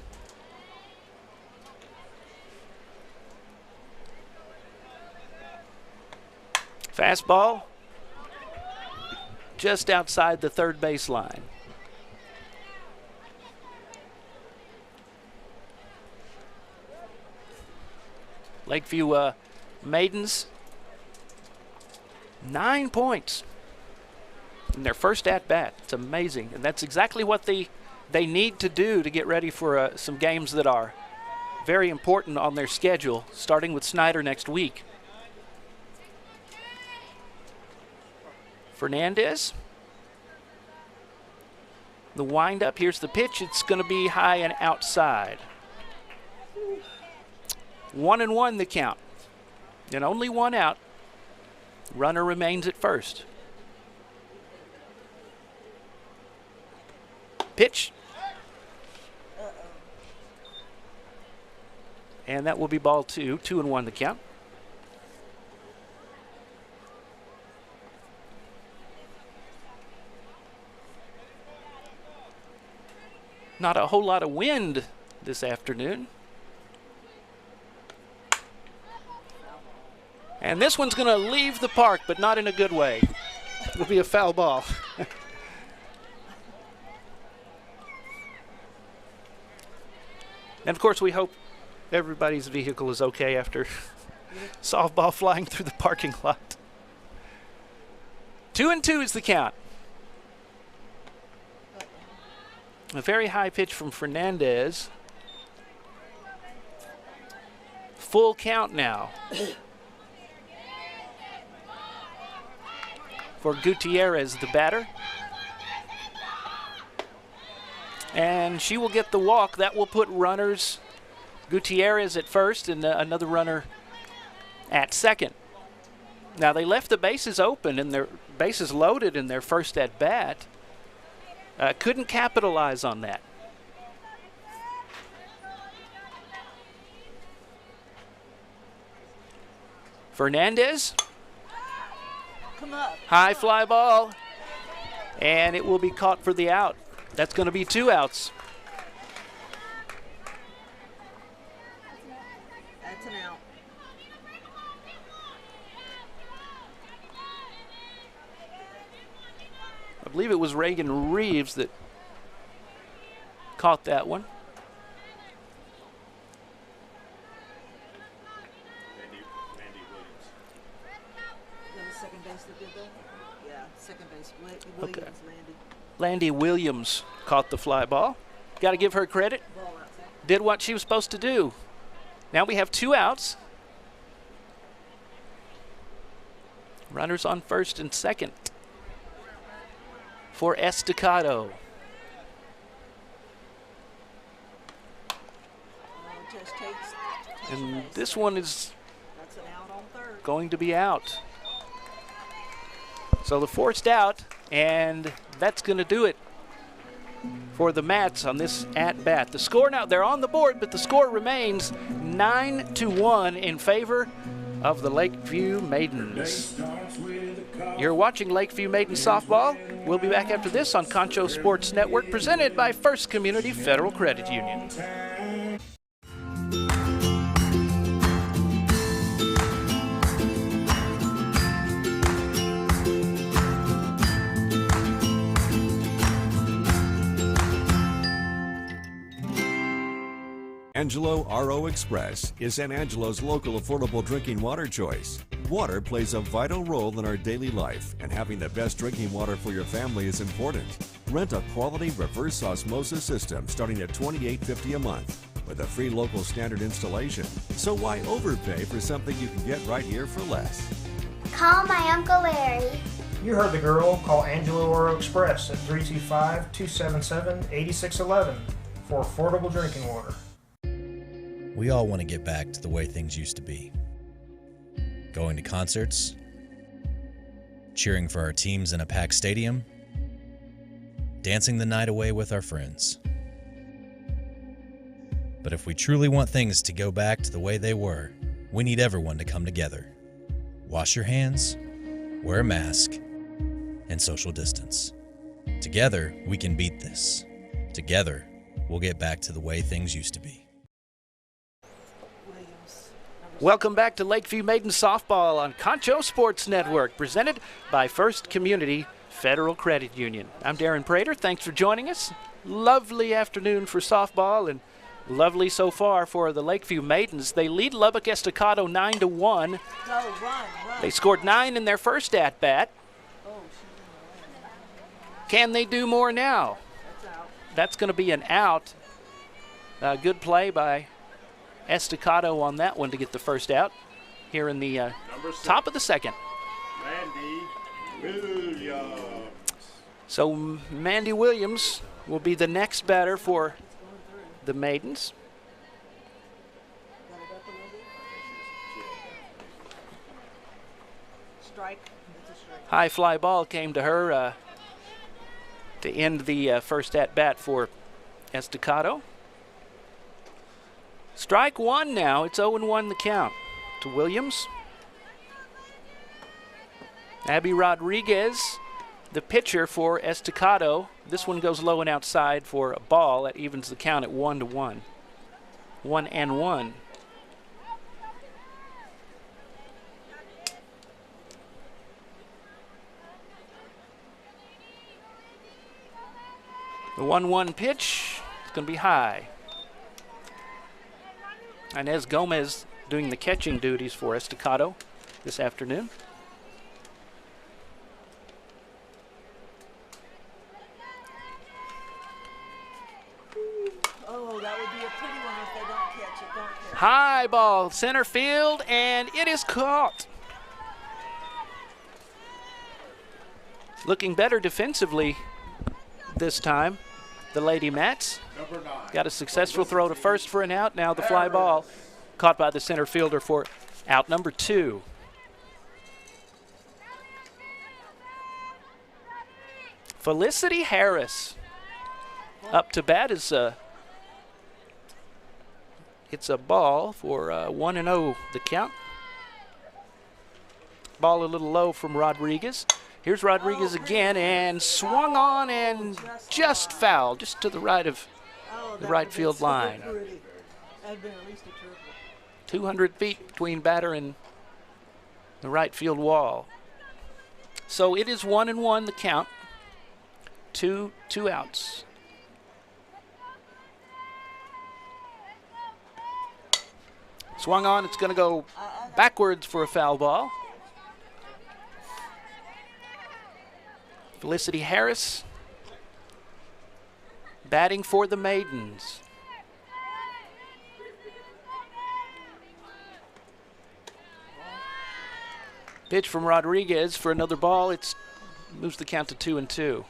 S2: Fastball just outside the third base line. Lakeview Maidens, 9 points in their first at-bat. It's amazing, and that's exactly what they need to do to get ready for some games that are very important on their schedule, starting with Snyder next week. Fernandez. The windup, here's the pitch. It's going to be high and outside. 1-1 the count. And only 1 out. Runner remains at first. Pitch. And that will be ball 2. 2-1 the count. Not a whole lot of wind this afternoon. And this one's going to leave the park, but not in a good way. It'll be a foul ball. And of course, we hope everybody's vehicle is okay after softball flying through the parking lot. 2-2 is the count. A very high pitch from Fernandez. Full count now for Gutierrez, the batter. And she will get the walk. That will put runners, Gutierrez at first and another runner at second. Now they left the bases open and their bases loaded in their first at bat. Couldn't capitalize on that. Fernandez.
S10: Come up.
S2: High fly ball. And it will be caught for the out. That's going to be 2 outs.
S10: That's an out.
S2: I believe it was Reagan Reeves that caught that one.
S1: Randy Williams.
S10: That was second base that did that? Yeah, second base. Williams,
S2: Okay.
S10: Landy.
S2: Landy Williams caught the fly ball. Got to give her credit.
S10: Ball outside.
S2: Did what she was supposed to do. Now we have 2 outs. Runners on first and second for Estacado.
S10: Just takes.
S2: And this one is
S10: That's an out on third.
S2: going to be out. So the forced out, and that's going to do it for the Mats on this at-bat. The score now, they're on the board, but the score remains 9-1 in favor of the Lakeview Maidens. You're watching Lakeview Maidens softball. We'll be back after this on Concho Sports Network, presented by First Community Federal Credit Union.
S5: Angelo RO Express is San Angelo's local affordable drinking water choice. Water plays a vital role in our daily life, and having the best drinking water for your family is important. Rent a quality reverse osmosis system starting at $28.50 a month with a free local standard installation. So why overpay for something you can get right here for less?
S6: Call my Uncle Larry.
S7: You heard the girl. Call Angelo RO Express at 325-277-8611 for affordable drinking water.
S8: We all want to get back to the way things used to be. Going to concerts, cheering for our teams in a packed stadium, dancing the night away with our friends. But if we truly want things to go back to the way they were, we need everyone to come together. Wash your hands, wear a mask, and social distance. Together, we can beat this. Together, we'll get back to the way things used to be.
S2: Welcome back to Lakeview Maidens softball on Concho Sports Network, presented by First Community Federal Credit Union. I'm Darren Prater. Thanks for joining us. Lovely afternoon for softball, and lovely so far for the Lakeview Maidens. They lead Lubbock Estacado 9-1. They scored 9 in their first at-bat. Can they do more now? That's going to be an out. Good play by Estacado on that one to get the first out here in the top of the second.
S1: Mandy Williams.
S2: So Mandy Williams will be the next batter for the Maidens.
S10: Strike.
S2: High fly ball came to her to end the first at-bat for Estacado. Strike one now. It's 0-1 the count to Williams. Abby Rodriguez, the pitcher for Estacado. This one goes low and outside for a ball. That evens the count at 1-1. 1-1. The 1-1 pitch is going to be high. Inez Gomez doing the catching duties for Estacado this afternoon.
S10: Oh, that would be a pretty one if they don't catch it. Don't catch it.
S2: High ball, center field, and it is caught. Looking better defensively this time. The Lady Mats got a successful throw to first for an out. Now the fly ball caught by the center fielder for out number 2. Felicity Harris up to bat is it's a ball for 1-0 the count. Ball a little low from Rodriguez. Here's Rodriguez again, and swung on and just fouled, just to the right of the right field line. 200 feet between batter and the right field wall. So it is 1-1 the count. Two outs. Swung on, it's going to go backwards for a foul ball. Felicity Harris batting for the Maidens. Pitch from Rodriguez for another ball. It moves the count to 2-2.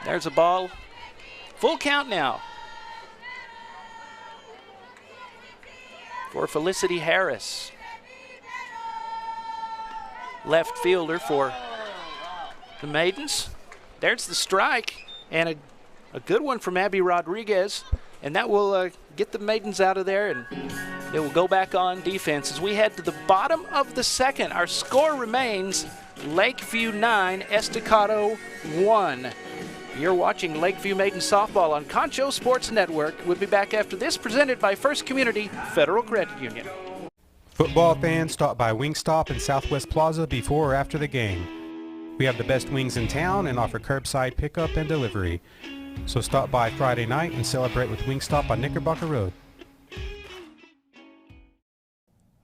S2: There's a ball. Full count now for Felicity Harris. Left fielder for the Maidens. There's the strike, and a good one from Abby Rodriguez, and that will get the Maidens out of there, and they will go back on defense. As we head to the bottom of the second, our score remains Lakeview 9, Estacado 1. You're watching Lakeview Maiden Softball on Concho Sports Network. We'll be back after this, presented by First Community Federal Credit Union.
S9: Football fans, stop by Wingstop in Southwest Plaza before or after the game. We have the best wings in town and offer curbside pickup and delivery. So stop by Friday night and celebrate with Wingstop on Knickerbocker Road.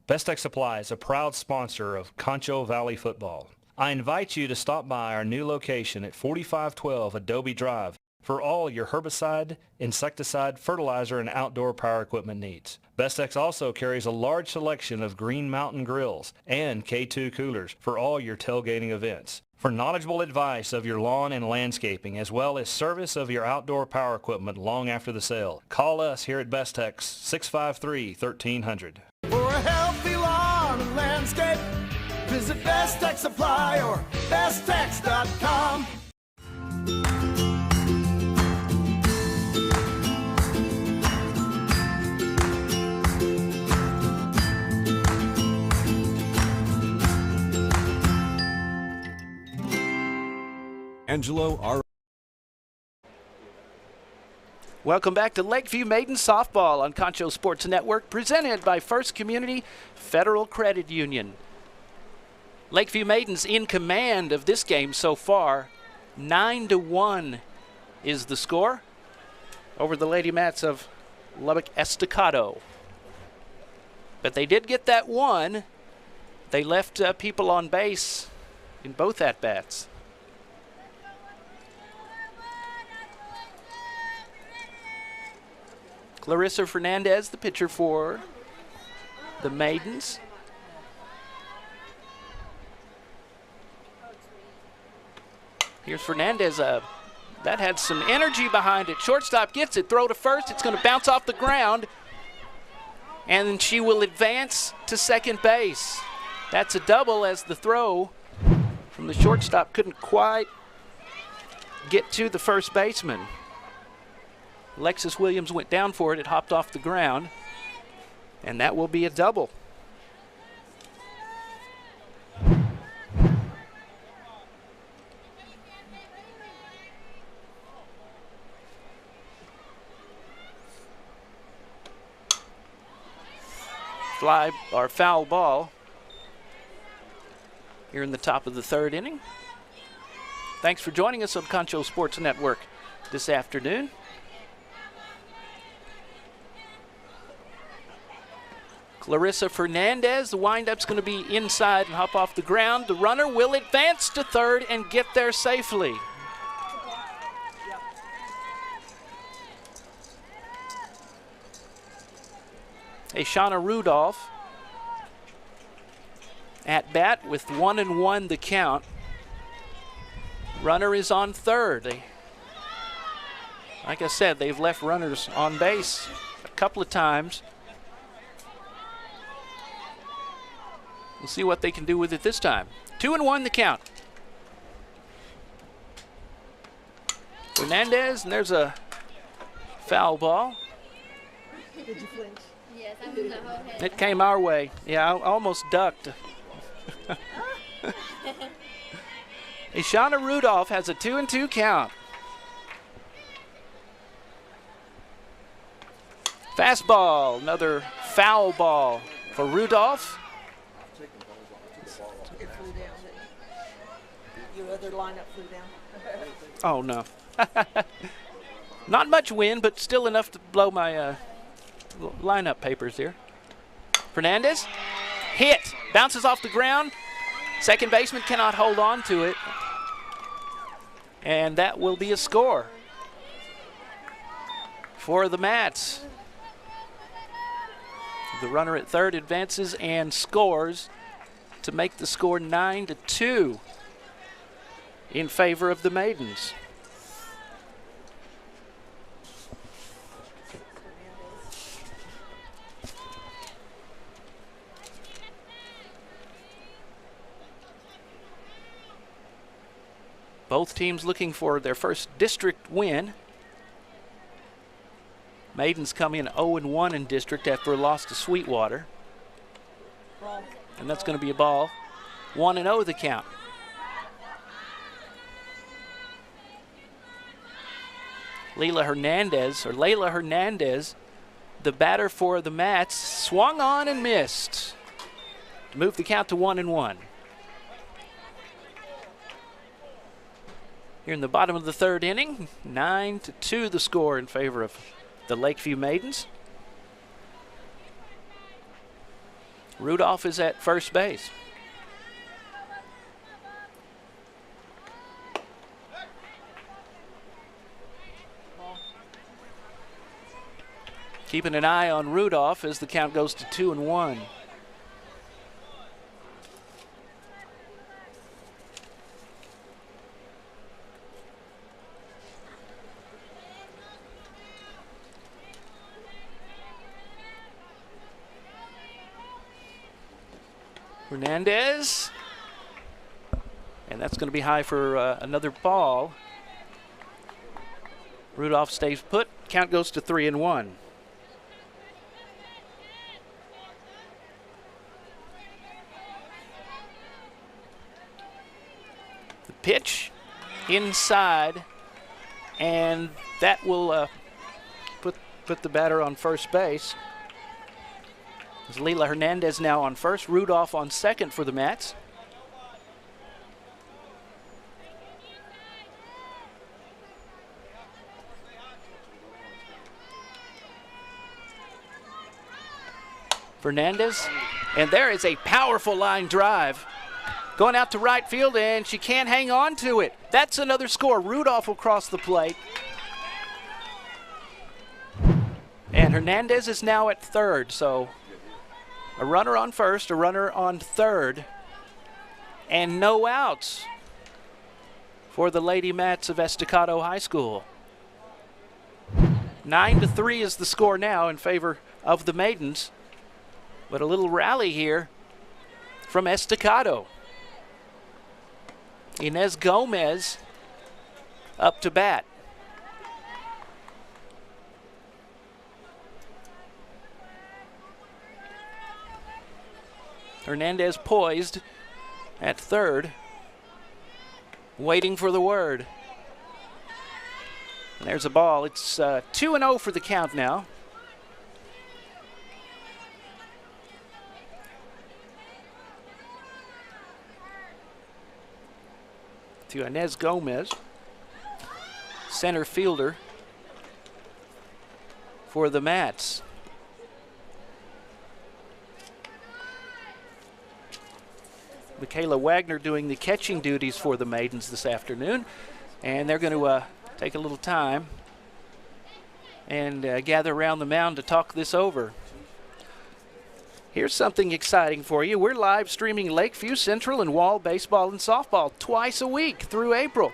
S3: Best Tech Supply is a proud sponsor of Concho Valley Football. I invite you to stop by our new location at 4512 Adobe Drive for all your herbicide, insecticide, fertilizer, and outdoor power equipment needs. Bestex also carries a large selection of Green Mountain grills and K2 coolers for all your tailgating events. For knowledgeable advice of your lawn and landscaping, as well as service of your outdoor power equipment long after the sale, call us here at Bestex 653-1300.
S4: For a healthy lawn and landscape, visit Best Tech Supply or besttech.com.
S5: Angelo R.
S2: Welcome back to Lakeview Maidens Softball on Concho Sports Network, presented by First Community Federal Credit Union. Lakeview Maidens in command of this game so far. 9-1 is the score over the Lady Mats of Lubbock Estacado. But they did get that one. They left people on base in both at-bats. Clarissa Fernandez, the pitcher for the Maidens. Here's Fernandez. That had some energy behind it. Shortstop gets it. Throw to first. It's going to bounce off the ground. And she will advance to second base. That's a double, as the throw from the shortstop couldn't quite get to the first baseman. Alexis Williams went down for it. It hopped off the ground. And that will be a double. Fly or foul ball here in the top of the third inning. Thanks for joining us on Concho Sports Network this afternoon. Clarissa Fernandez, the windup's going to be inside and hop off the ground. The runner will advance to third and get there safely. Shauna Rudolph at bat with 1-1 the count. Runner is on third. Like I said, they've left runners on base a couple of times. We'll see what they can do with it this time. 2-1 the count. Fernandez, and there's a foul ball.
S10: Did you flinch?
S11: Yes, I moved my whole head.
S2: It came our way. Yeah, I almost ducked. Shauna Rudolph has a 2-2 count. Fastball, another foul ball for Rudolph.
S10: It flew down. Your other lineup flew down.
S2: Oh, no. Not much wind, but still enough to blow my lineup papers here. Fernandez, hit, bounces off the ground. Second baseman cannot hold on to it. And that will be a score for the Mats. The runner at third advances and scores to make the score 9-2 in favor of the Maidens. Both teams looking for their first district win. Maidens come in 0-1 in district after a loss to Sweetwater.
S10: Ball.
S2: And that's going to be a ball. 1-0 the count. Layla Hernandez, the batter for the Mats, swung on and missed to move the count to 1-1. Here in the bottom of the third inning, 9-2 the score in favor of the Lakeview Maidens. Rudolph is at first base. Keeping an eye on Rudolph as the count goes to 2-1. Hernandez, and that's going to be high for another ball. Rudolph stays put. Count goes to 3-1. The pitch inside, and that will put the batter on first base. It's Leila Hernandez now on first, Rudolph on second for the Mats. Fernandez, and there is a powerful line drive going out to right field, and she can't hang on to it. That's another score. Rudolph will cross the plate. And Hernandez is now at third, so a runner on first, a runner on third, and no outs for the Lady Mats of Estacado High School. 9-3 is the score now in favor of the Maidens. But a little rally here from Estacado. Inez Gomez up to bat. Hernandez poised at third, waiting for the word. And there's a ball. It's 2-0 for the count now. To Inez Gomez, center fielder for the Mats. Michaela Wagner doing the catching duties for the Maidens this afternoon, and they're going to take a little time and gather around the mound to talk this over. Here's something exciting for you. We're live streaming Lakeview Central and Wall baseball and softball twice a week through April.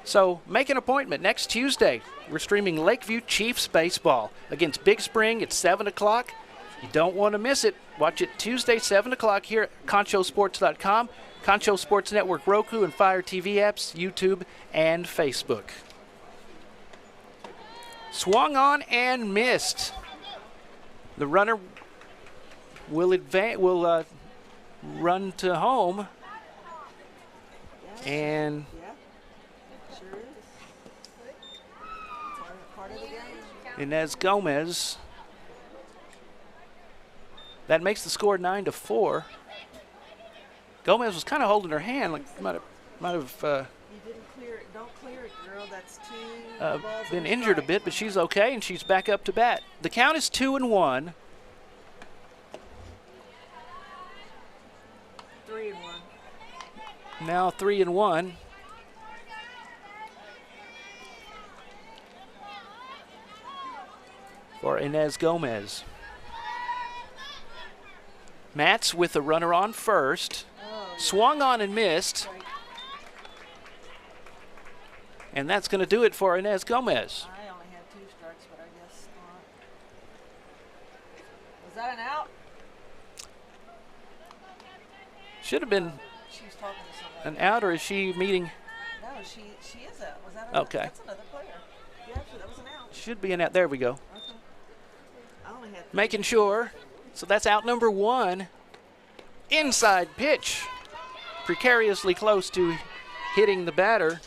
S2: So make an appointment next Tuesday. We're streaming Lakeview Chiefs baseball against Big Spring at 7 o'clock. You don't want to miss it. Watch it Tuesday, 7 o'clock here at ConchoSports.com, Concho Sports Network, Roku, and Fire TV apps, YouTube, and Facebook. Swung on and missed. The runner will run to home, and Inez Gomez. That makes the score 9-4. Gomez was kind of holding her hand, like might have
S10: You didn't clear it. Don't clear it, girl. That's two balls
S2: been
S10: and a
S2: injured a
S10: strike.
S2: bit, but she's okay, and she's back up to bat. The count is 2-1.
S10: 3-1.
S2: Now 3-1. For Inez Gomez. Mats with a runner on first. Swung on and missed. And that's going to do it for Inez Gomez.
S10: I only had 2 strikes, but I guess not. Was that an out?
S2: Should have been
S10: She's talking to somebody.
S2: an out, or is she meeting?
S10: No, she is out. Was that an
S2: Okay.
S10: That's another player. Yeah, that was an out.
S2: Should be an out. There we go.
S10: Okay. I only had 3.
S2: Making sure. So that's out number 1. Inside pitch. Precariously close to hitting the batter.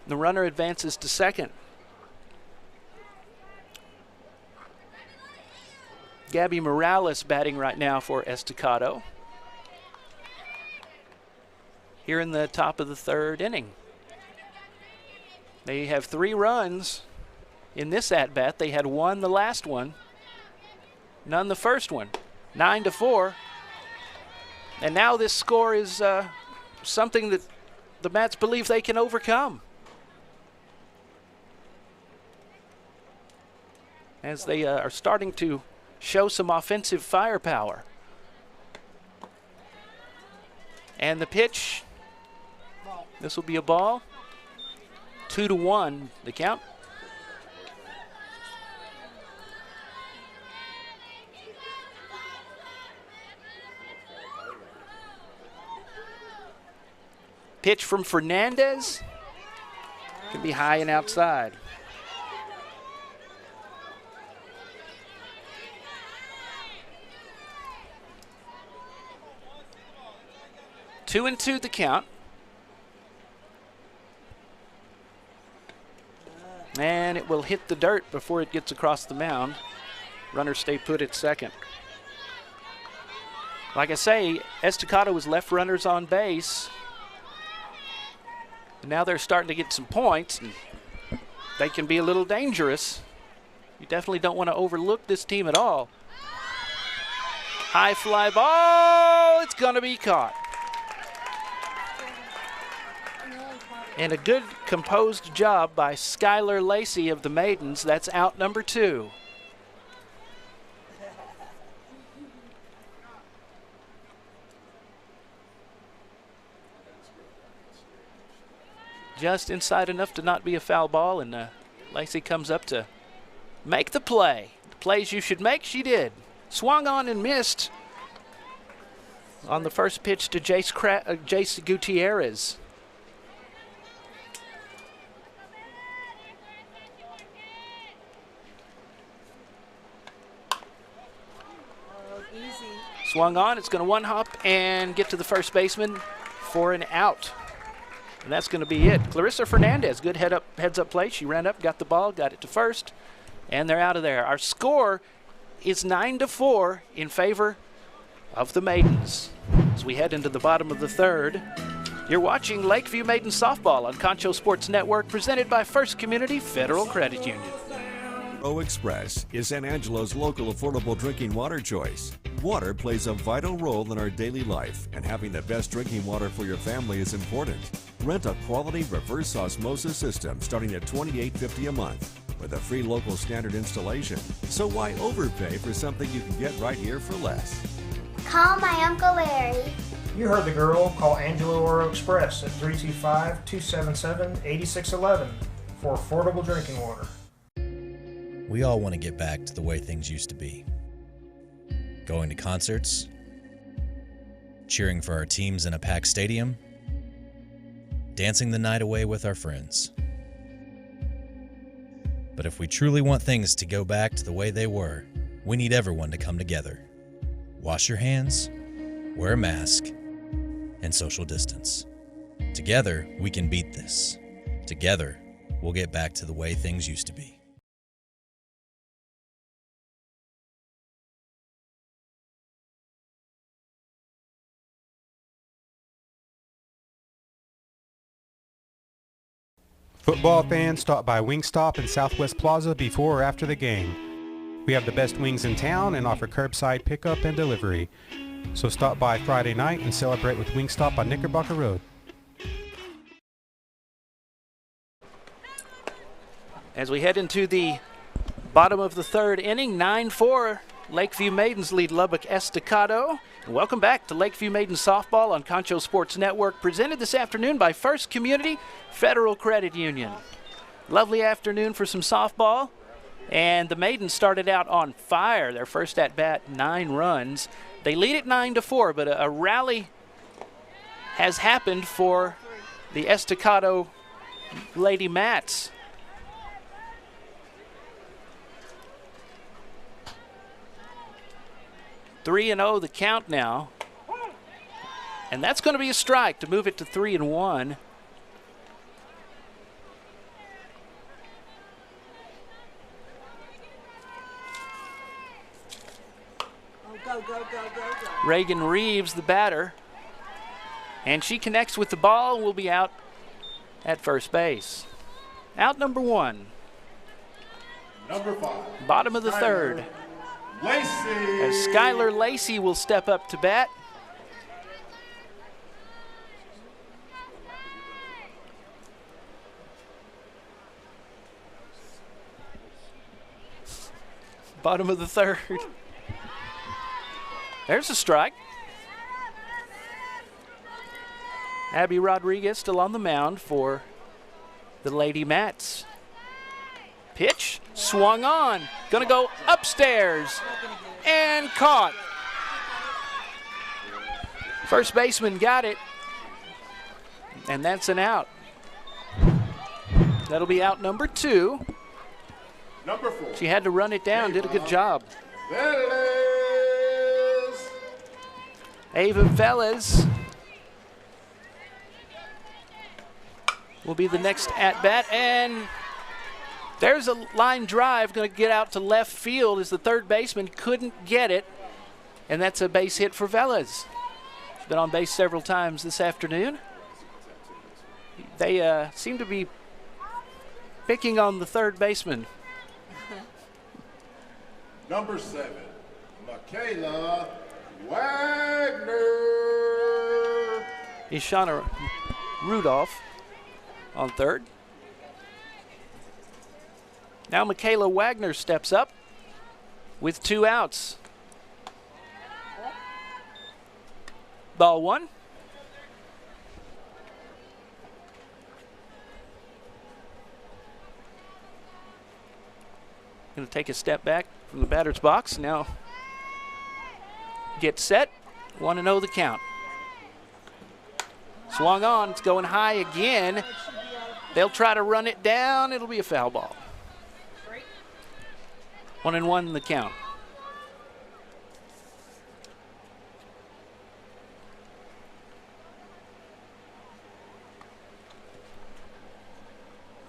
S2: The runner advances to second. Gabby Morales batting right now for Estacado. Here in the top of the 3rd inning. They have 3 runs in this at-bat. They had 1 the last one. None the first one. 9-4. And now this score is something that the Mats believe they can overcome, as they are starting to show some offensive firepower. And the pitch, this will be a ball. 2-1 the count. Pitch from Fernandez can be high and outside. Two and two the count. And it will hit the dirt before it gets across the mound. Runners stay put at second. Like I say, Estacado was left runners on base. And now they're starting to get some points. And they can be a little dangerous. You definitely don't want to overlook this team at all. High fly ball. It's going to be caught. And a good composed job by Skylar Lacey of the Maidens. That's out number 2. Just inside enough to not be a foul ball, and Lacey comes up to make the play. The plays you should make, she did. Swung on and missed on the first pitch to Jace Gutierrez. Swung on, it's going to one hop and get to the first baseman for an out. And that's going to be it. Clarissa Fernandez, good heads up play. She ran up, got the ball, got it to first, and they're out of there. Our score is 9-4 in favor of the Maidens. As we head into the bottom of the third, you're watching Lakeview Maidens Softball on Concho Sports Network, presented by First Community Federal Credit Union.
S5: Express is San Angelo's local affordable drinking water choice. Water plays a vital role in our daily life, and having the best drinking water for your family is important. Rent a quality reverse osmosis system starting at $28.50 a month with a free local standard installation. So why overpay for something you can get right here for less?
S6: Call my Uncle Larry.
S7: You heard the girl. Call Angelo Oro Express at 325-277-8611 for affordable drinking water.
S8: We all want to get back to the way things used to be. Going to concerts, cheering for our teams in a packed stadium, dancing the night away with our friends. But if we truly want things to go back to the way they were, we need everyone to come together. Wash your hands, wear a mask, and social distance. Together, we can beat this. Together, we'll get back to the way things used to be.
S9: Football fans, stop by Wingstop in Southwest Plaza before or after the game. We have the best wings in town and offer curbside pickup and delivery. So stop by Friday night and celebrate with Wingstop on Knickerbocker Road.
S2: As we head into the bottom of the third inning, 9-4, Lakeview Maidens lead Lubbock Estacado. And welcome back to Lakeview Maidens Softball on Concho Sports Network, presented this afternoon by First Community Federal Credit Union. Lovely afternoon for some softball, and the Maidens started out on fire. Their first at-bat, 9 runs. They lead it 9-4, but a rally has happened for the Estacado Lady Mats. Three 3-0 the count now. And that's going to be a strike to move it to 3-1.
S10: Go, go, go, go, go.
S2: Reagan Reeves, the batter. And she connects with the ball and will be out at first base. Out number 1.
S1: Number 5.
S2: Bottom of the third.
S1: Lacey.
S2: As Skylar Lacey will step up to bat. Bottom of the third. There's a strike. Abby Rodriguez still on the mound for the Lady Mats. Pitch, swung on, gonna go upstairs, and caught. First baseman got it, and that's an out. That'll be out number 2.
S1: Number 4.
S2: She had to run it down, did a good job. Ava Velez will be the next at-bat, and There's a line drive going to get out to left field as the third baseman couldn't get it. And that's a base hit for Velez. He's been on base several times this afternoon. They seem to be picking on the third baseman.
S1: Number 7, Michaela Wagner.
S2: Ishana Rudolph on third. Now Michaela Wagner steps up with 2 outs. Ball 1. Going to take a step back from the batter's box. Now get set. 1-0 the count. Swung on. It's going high again. They'll try to run it down. It'll be a foul ball. 1-1 the count.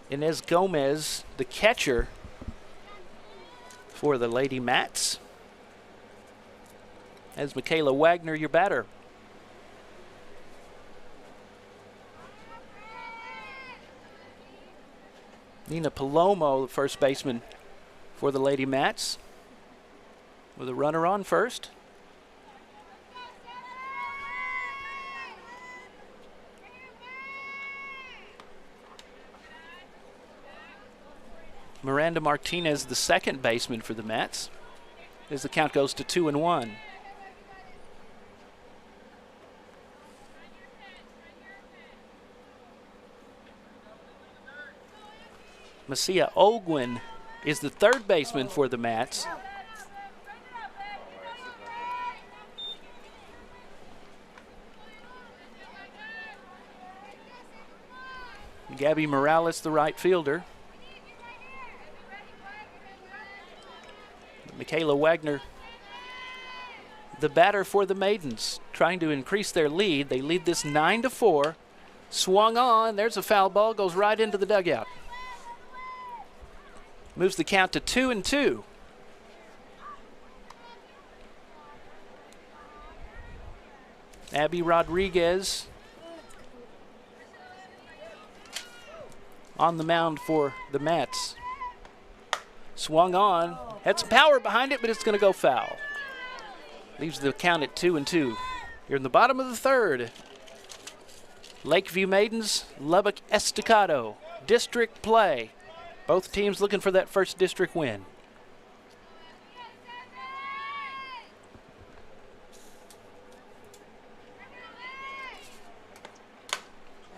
S2: Inez Gomez, the catcher for the Lady Mats. As Michaela Wagner, your batter. Nina Palomo, the first baseman for the Lady Mats, with a runner on first. Miranda Martinez, the second baseman for the Mats, as the count goes to 2-1. Masia Ogwin is the third baseman for the Mats. Gabby Morales, the right fielder. Michaela Wagner, the batter for the Maidens, trying to increase their lead. They lead this 9-4. Swung on. There's a foul ball. Goes right into the dugout. Moves the count to 2-2. Abby Rodriguez on the mound for the Mats. Swung on. Had some power behind it, but it's going to go foul. Leaves the count at 2-2. You're in the bottom of the third. Lakeview Maidens, Lubbock Estacado. District play. Both teams looking for that first district win.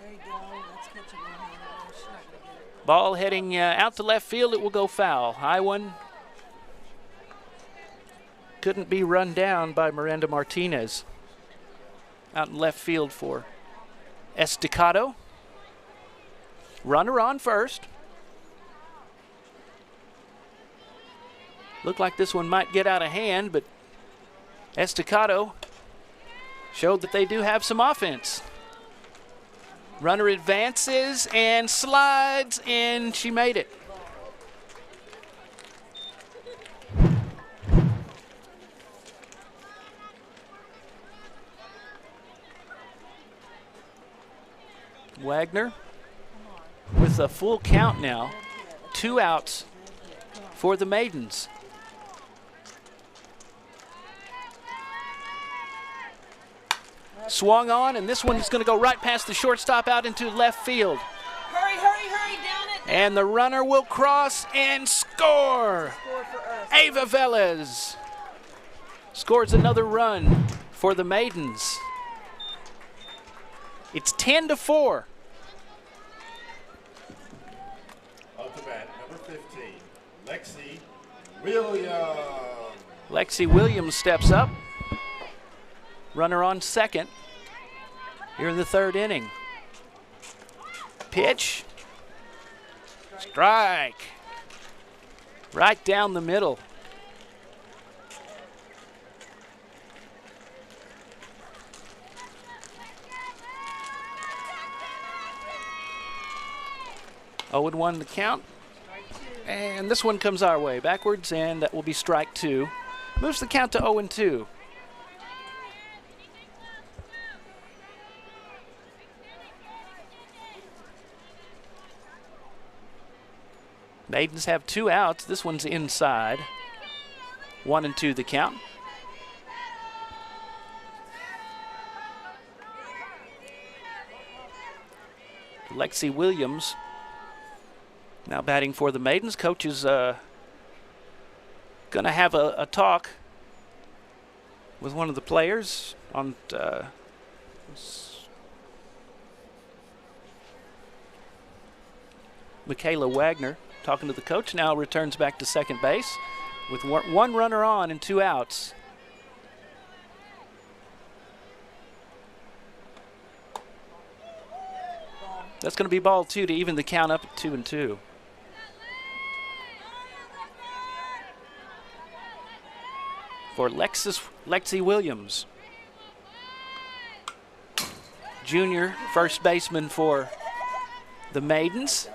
S10: There you go. That's catching one hand. She's not gonna get it.
S2: Ball heading out to left field. It will go foul. High one. Couldn't be run down by Miranda Martinez. Out in left field for Estacado. Runner on first. Looked like this one might get out of hand, but Estacado showed that they do have some offense. Runner advances and slides, and she made it. Wagner with a full count now. 2 outs for the Maidens. Swung on, and this one's going to go right past the shortstop out into left field.
S10: Hurry, hurry, hurry, down it.
S2: And the runner will cross and score.
S10: Score for us.
S2: Ava Velez scores another run for the Maidens. It's 10-4.
S1: Up to bat, number 15, Lexi Williams.
S2: Lexi Williams steps up. Runner on second. Here in the third inning. Pitch. Strike. Right down the middle. Oh, 1 the count. And this one comes our way backwards, and that will be strike 2. Moves the count to 0-2. Maidens have 2 outs. This one's inside. 1-2 the count. Lexi Williams now batting for the Maidens. Coach is going to have a talk with one of the players on Michaela Wagner talking to the coach. Now returns back to second base with one runner on and 2 outs. That's going to be ball 2 to even the count up at 2-2. For Lexi Williams. Junior first baseman for the Maidens.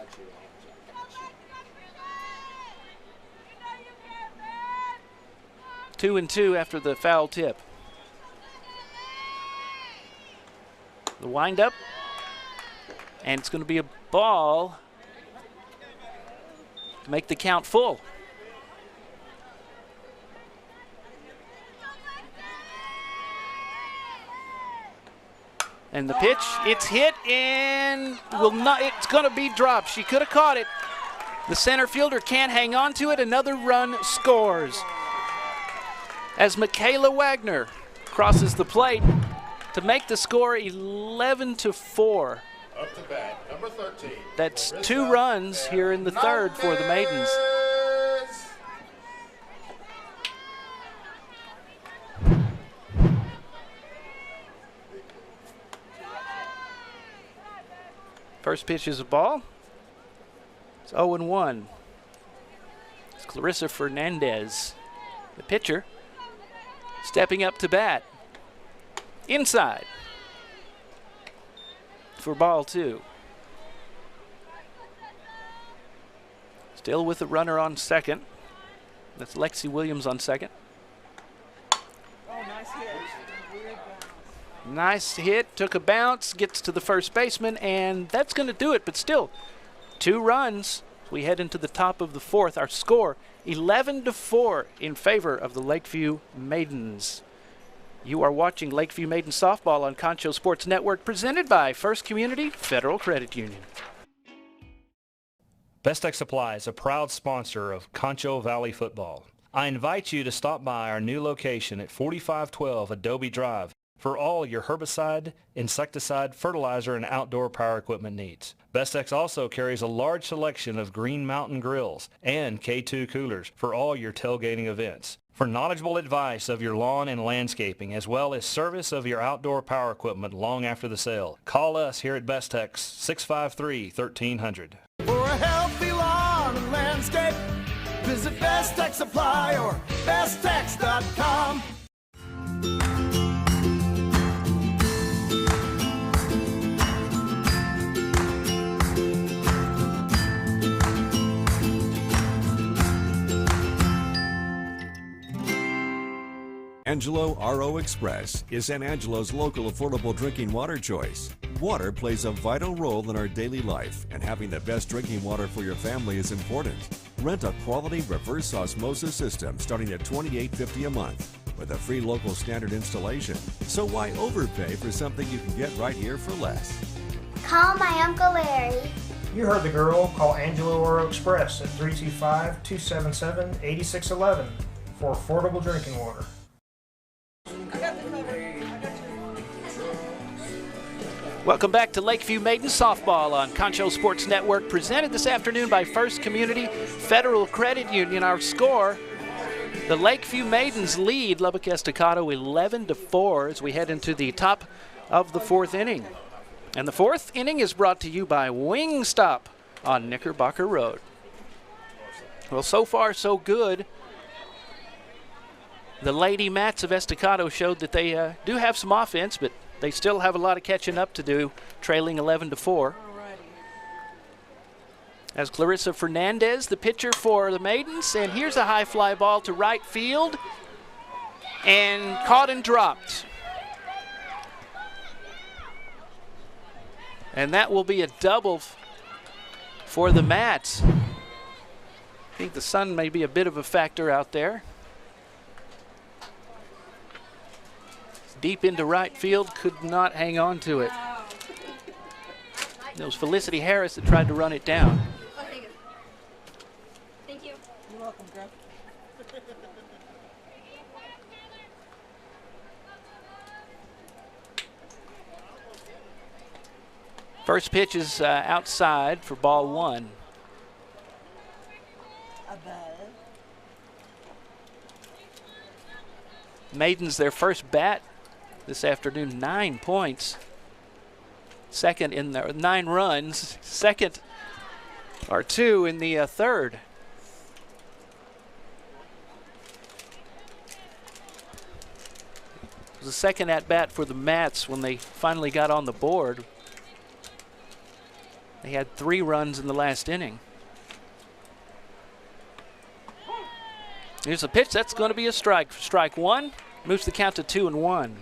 S2: Two and two after the foul tip. The windup. And it's going to be a ball to make the count full. And the pitch, it's hit and will not, it's going to be dropped. She could have caught it. The center fielder can't hang on to it. Another run scores. As Michaela Wagner crosses the plate to make the score 11-4.
S1: Up to bat, number 13.
S2: That's 2 runs here in the third for the Maidens. First pitch is a ball. It's 0-1. It's Clarissa Fernandez, the pitcher, stepping up to bat. Inside for ball 2. Still with the runner on second. That's Lexi Williams on second.
S10: Oh, nice hit.
S2: Nice hit, took a bounce, gets to the first baseman, and that's going to do it, but still 2 runs. We head into the top of the fourth. Our score 11-4 in favor of the Lakeview Maidens. You are watching Lakeview Maidens softball on Concho Sports Network, presented by First Community Federal Credit Union.
S3: Best Tech Supply is a proud sponsor of Concho Valley football. I invite you to stop by our new location at 4512 Adobe Drive for all your herbicide, insecticide, fertilizer, and outdoor power equipment needs. Bestex also carries a large selection of Green Mountain grills and K2 coolers for all your tailgating events. For knowledgeable advice of your lawn and landscaping, as well as service of your outdoor power equipment long after the sale, call us here at Bestex 653-1300.
S4: For a healthy lawn and landscape, visit Best Tech Supply or besttex.com.
S5: Angelo RO Express is San Angelo's local affordable drinking water choice. Water plays a vital role in our daily life, and having the best drinking water for your family is important. Rent a quality reverse osmosis system starting at $28.50 a month with a free local standard installation. So why overpay for something you can get right here for less?
S6: Call my Uncle Larry.
S7: You heard the girl. Call Angelo Oro Express at 325-277-8611 for affordable drinking water.
S2: Welcome back to Lakeview Maidens softball on Concho Sports Network, presented this afternoon by First Community Federal Credit Union. Our score, the Lakeview Maidens lead Lubbock Estacado 11-4 as we head into the top of the fourth inning. And the fourth inning is brought to you by Wingstop on Knickerbocker Road. Well, so far so good. The Lady Mats of Estacado showed that they do have some offense, but they still have a lot of catching up to do, trailing 11-4. As Clarissa Fernandez, the pitcher for the Maidens, and here's a high fly ball to right field, and caught and dropped. And that will be a double for the Mats. I think the sun may be a bit of a factor out there. Deep into right field, could not hang on to it. It was Felicity Harris that tried to run it down.
S11: Thank you.
S10: You're welcome, Greg.
S2: First pitch is outside for ball one. Maidens their first bat this afternoon, 9 points. Second in the 9 runs. Second or 2 in the third. It was the second at bat for the Mats when they finally got on the board. They had 3 runs in the last inning. Here's a pitch. That's going to be a strike. Strike one. Moves the count to 2-1.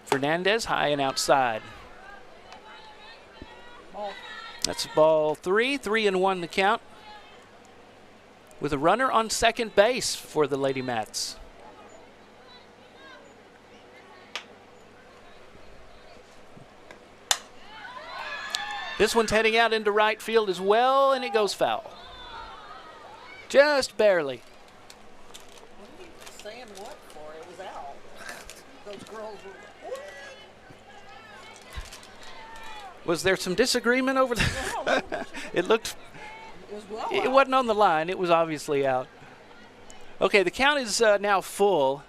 S2: Fernandez high and outside. That's ball 3. 3-1 the count. With a runner on second base for the Lady Mats. This one's heading out into right field as well, and it goes foul. Just barely.
S10: What are you saying what for? It was out. Those girls were...
S2: Was there some disagreement over that? It looked... It
S10: out.
S2: wasn't on the line. It was obviously out. Okay, the count is now full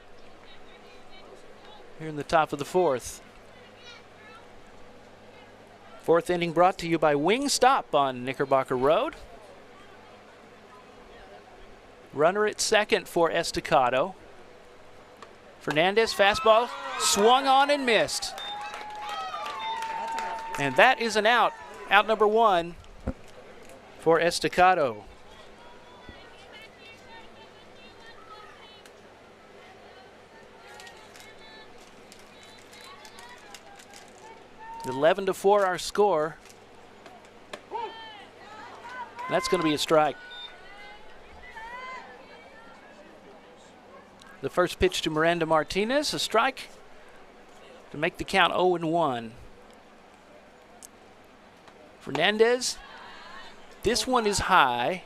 S2: here in the top of the fourth. Fourth inning brought to you by Wingstop on Knickerbocker Road. Runner at second for Estacado. Fernandez, fastball, swung on and missed. And that is an out. Out number 1 for Estacado. The 11-4 our score. That's going to be a strike. The first pitch to Miranda Martinez, a strike to make the count 0-1. Fernandez, this one is high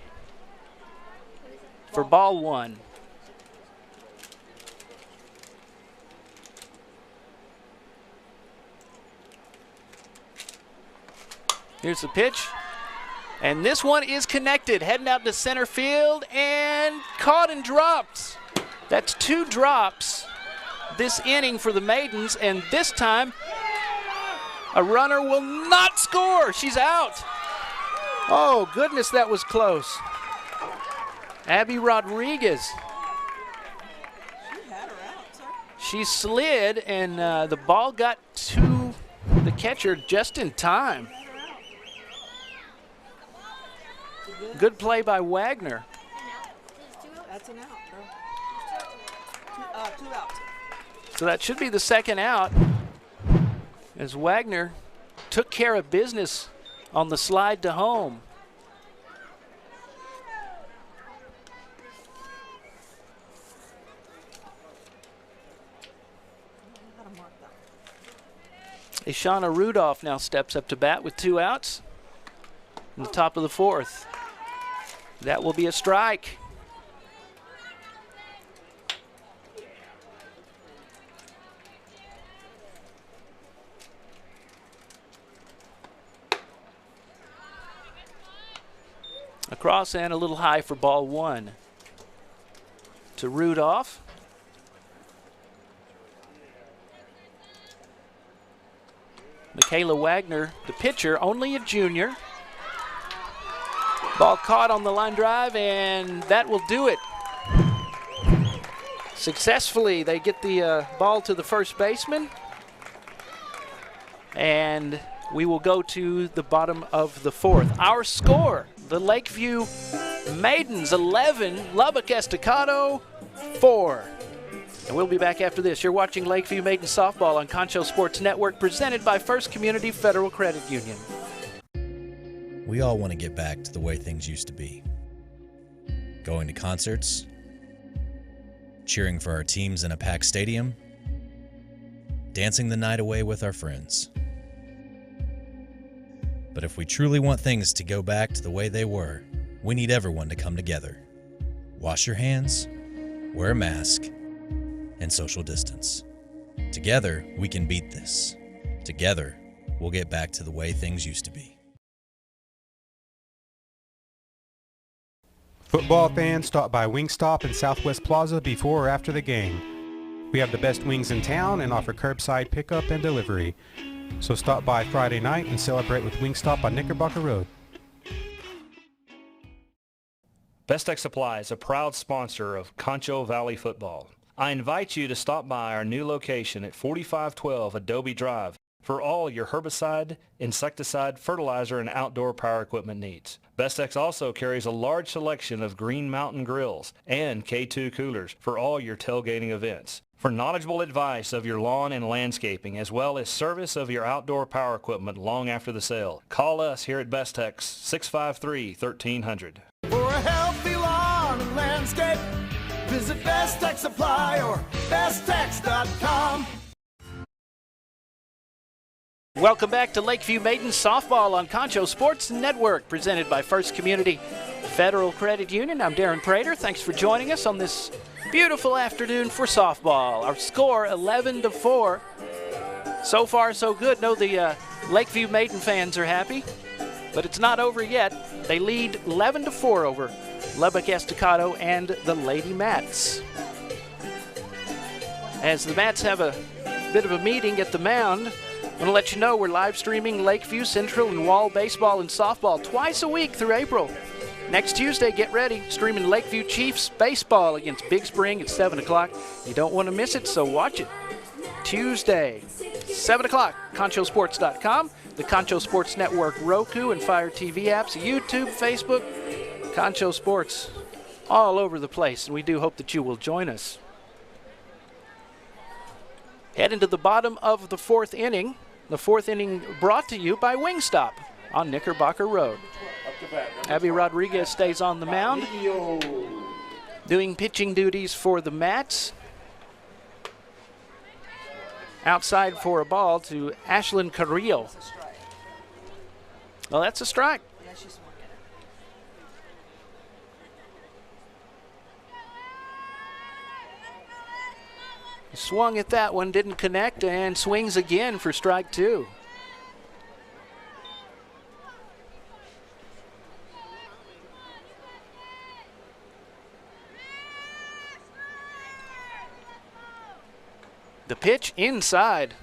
S2: for ball 1. Here's the pitch. And this one is connected, heading out to center field and caught and dropped. That's 2 drops this inning for the Maidens, and this time a runner will not score. She's out. Oh, goodness, that was close. Abby Rodriguez.
S10: She had her out, sir.
S2: She slid, and the ball got to the catcher just in time. Good play by Wagner.
S10: That's an out, bro. 2 outs.
S2: So that should be the second out, as Wagner took care of business on the slide to home. Ishana Rudolph now steps up to bat with 2 outs in the top of the fourth. That will be a strike. Across and a little high for ball 1. To Rudolph. Michaela Wagner, the pitcher, only a junior. Ball caught on the line drive, and that will do it. Successfully, they get the ball to the first baseman. And we will go to the bottom of the fourth. Our score, the Lakeview Maidens 11, Lubbock Estacado 4. And we'll be back after this. You're watching Lakeview Maidens Softball on Concho Sports Network, presented by First Community Federal Credit Union.
S8: We all want to get back to the way things used to be. Going to concerts, cheering for our teams in a packed stadium, dancing the night away with our friends. But if we truly want things to go back to the way they were, we need everyone to come together. Wash your hands, wear a mask, and social distance. Together, we can beat this. Together, we'll get back to the way things used to be.
S9: Football fans, stop by Wingstop in Southwest Plaza before or after the game. We have the best wings in town and offer curbside pickup and delivery. So stop by Friday night and celebrate with Wingstop on Knickerbocker Road.
S3: Best Tech Supply is a proud sponsor of Concho Valley Football. I invite you to stop by our new location at 4512 Adobe Drive for all your herbicide, insecticide, fertilizer, and outdoor power equipment needs. Bestex also carries a large selection of Green Mountain grills and K2 coolers for all your tailgating events. For knowledgeable advice of your lawn and landscaping, as well as service of your outdoor power equipment long after the sale, call us here at Bestex 653-1300.
S4: For a healthy lawn and landscape, visit Best Tech Supply or besttech.com.
S2: Welcome back to Lakeview Maidens Softball on Concho Sports Network, presented by First Community Federal Credit Union. I'm Darren Prater. Thanks for joining us on this beautiful afternoon for softball. Our score 11-4. So far, so good. No, the Lakeview Maiden fans are happy, but it's not over yet. They lead 11-4 over Lubbock Estacado and the Lady Mats. As the Mats have a bit of a meeting at the mound, I want to let you know we're live streaming Lakeview Central and Wall baseball and softball twice a week through April. Next Tuesday, get ready, streaming Lakeview Chiefs baseball against Big Spring at 7 o'clock. You don't want to miss it, so watch it. Tuesday, 7 o'clock, conchosports.com, the Concho Sports Network, Roku and Fire TV apps, YouTube, Facebook, Concho Sports, all over the place, and we do hope that you will join us. Head into the bottom of the fourth inning. The fourth inning brought to you by Wingstop on Knickerbocker Road. Abby Rodriguez stays on the mound, doing pitching duties for the Mats. Outside for a ball to Ashlyn Carrillo. Well, that's a strike. Swung at that one, didn't connect, and swings again for strike two. The pitch inside,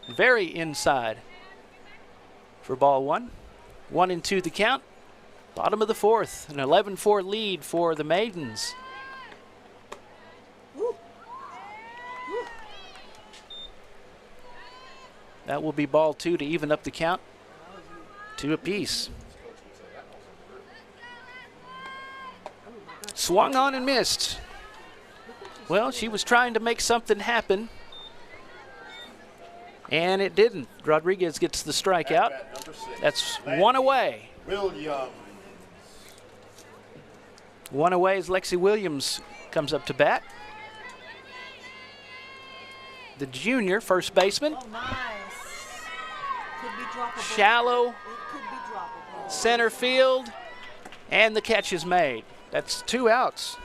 S2: very inside for ball one. 1-2 the count. Bottom of the fourth, an 11-4 lead for the Maidens. That will be ball two to even up the count. 2 apiece. Swung on and missed. Well, she was trying to make something happen, and it didn't. Rodriguez gets the strikeout. That's one away.
S1: Williams.
S2: One away as Lexi Williams comes up to bat. The junior first baseman.
S10: Oh, nice. Could be droppable.
S2: Shallow.
S10: It could be droppable.
S2: Center field, and the catch is made. That's 2 outs.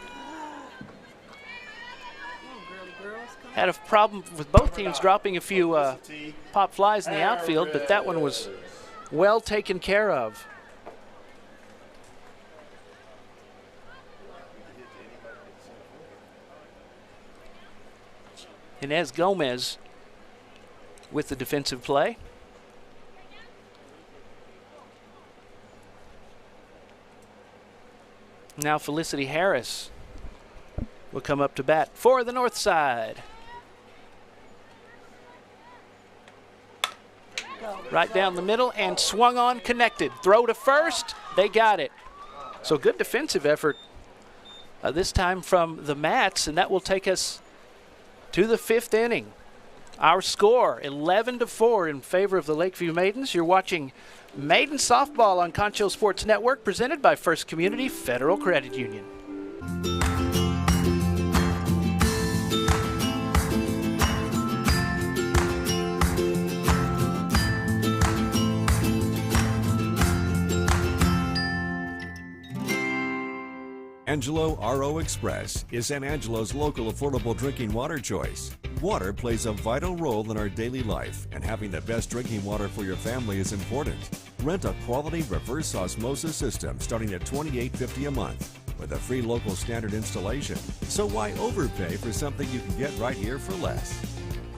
S2: Had a problem with both teams dropping a few pop flies in the outfield, but that one was well taken care of. Inez Gomez with the defensive play. Now Felicity Harris will come up to bat for the north side. Right down the middle and swung on, connected. Throw to first, they got it. So good defensive effort this time from the Mats, and that will take us to the 5th inning. Our score, 11-4 in favor of the Lakeview Maidens. You're watching Maiden Softball on Concho Sports Network, presented by First Community Federal Credit Union.
S5: Angelo RO Express is San Angelo's local affordable drinking water choice. Water plays a vital role in our daily life, and having the best drinking water for your family is important. Rent a quality reverse osmosis system starting at $28.50 a month with a free local standard installation. So why overpay for something you can get right here for less?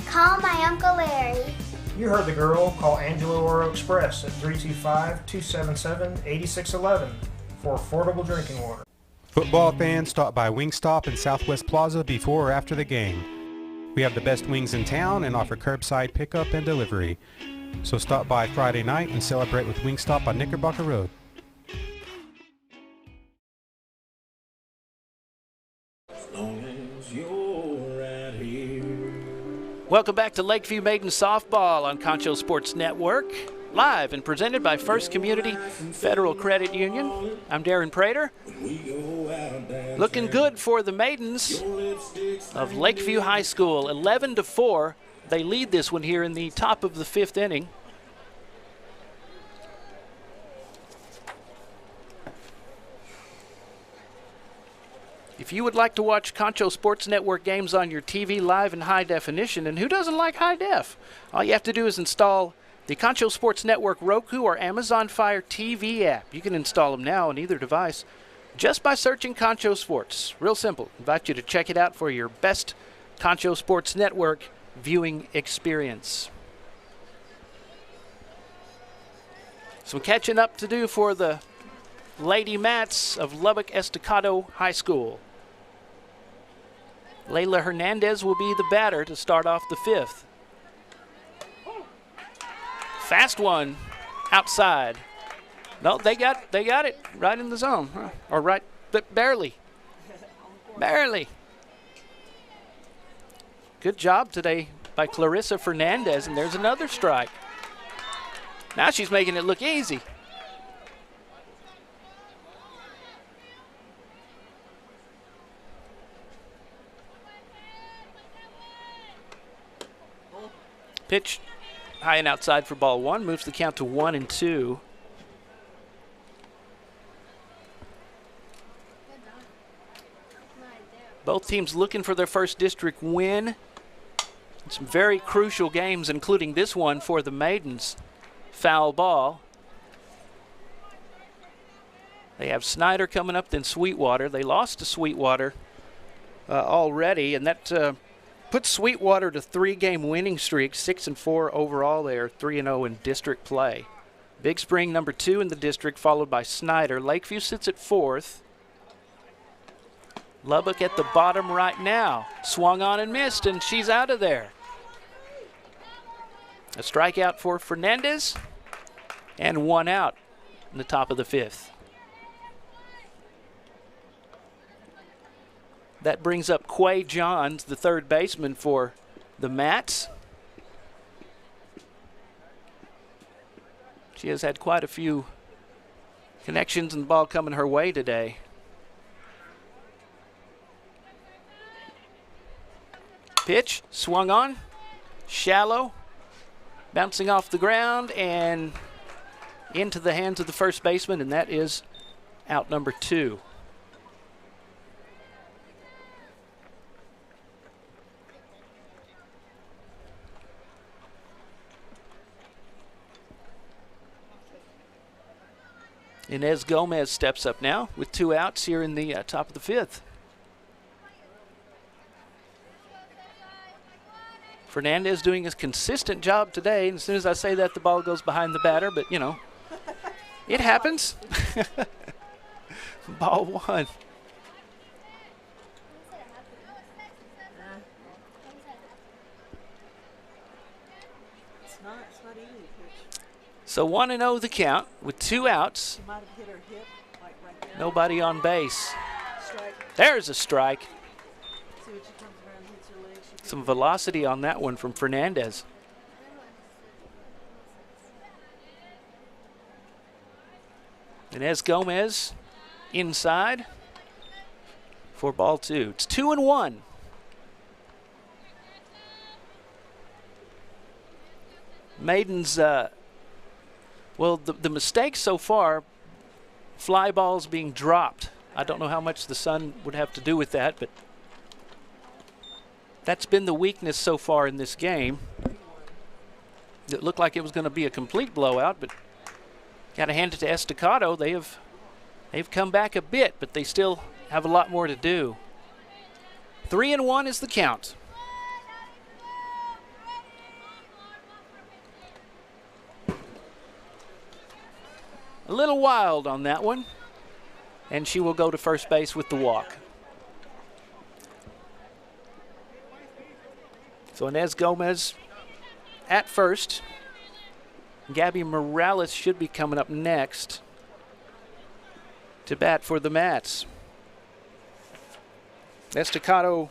S6: Call my Uncle Larry.
S7: You heard the girl. Call Angelo RO Express at 325-277-8611 for affordable drinking water.
S9: Football fans, stop by Wingstop in Southwest Plaza before or after the game. We have the best wings in town and offer curbside pickup and delivery. So stop by Friday night and celebrate with Wingstop on Knickerbocker Road.
S2: Welcome back to Lakeview Maiden Softball on Concho Sports Network. Live and presented by First Community Federal Credit Union. I'm Darren Prater. Looking good for the Maidens of Lakeview High School. 11-4. They lead this one here in the top of the 5th inning. If you would like to watch Concho Sports Network games on your TV live in high definition, and who doesn't like high def? All you have to do is install the Concho Sports Network Roku or Amazon Fire TV app. You can install them now on either device just by searching Concho Sports. Real simple. Invite you to check it out for your best Concho Sports Network viewing experience. Some catching up to do for the Lady Mats of Lubbock Estacado High School. Layla Hernandez will be the batter to start off the 5th. Fast one outside. No, they got it right in the zone, or right, but barely. Good job today by Clarissa Fernandez, and there's another strike. Now she's making it look easy. Pitch high and outside for ball 1, moves the count to 1-2. Both teams looking for their first district win. Some very crucial games, including this one for the Maidens. Foul ball. They have Snyder coming up, then Sweetwater. They lost to Sweetwater already, and that puts Sweetwater to 3-game winning streak, 6-4 overall there, 3-0 in district play. Big Spring number 2 in the district, followed by Snyder. Lakeview sits at 4th. Lubbock at the bottom right now. Swung on and missed, and she's out of there. A strikeout for Fernandez, and 1 out in the top of the 5th. That brings up Quay Johns, the third baseman for the Mats. She has had quite a few connections and the ball coming her way today. Pitch, swung on, shallow, bouncing off the ground and into the hands of the first baseman, and that is out number 2. Inez Gomez steps up now with 2 outs here in the top of the 5th. Fernandez doing his consistent job today, and as soon as I say that, the ball goes behind the batter, but you know, it happens. Ball 1.
S10: It's not easy to pitch.
S2: So 1-0 the count with 2 outs.
S10: She might have hit her hip, like right there.
S2: Nobody on base.
S10: Strike.
S2: There's a strike.
S10: See when she comes around and hits her leg.
S2: Some velocity on that one from Fernandez. Inez Gomez inside for ball 2. It's 2-1. Maidens, well, the mistakes so far, fly balls being dropped. I don't know how much the sun would have to do with that, but that's been the weakness so far in this game. It looked like it was going to be a complete blowout, but got to hand it to Estacado. They've come back a bit, but they still have a lot more to do. 3-1 is the count. A little wild on that one, and she will go to first base with the walk. So Inez Gomez at first. Gabby Morales should be coming up next to bat for the Mats. Estacado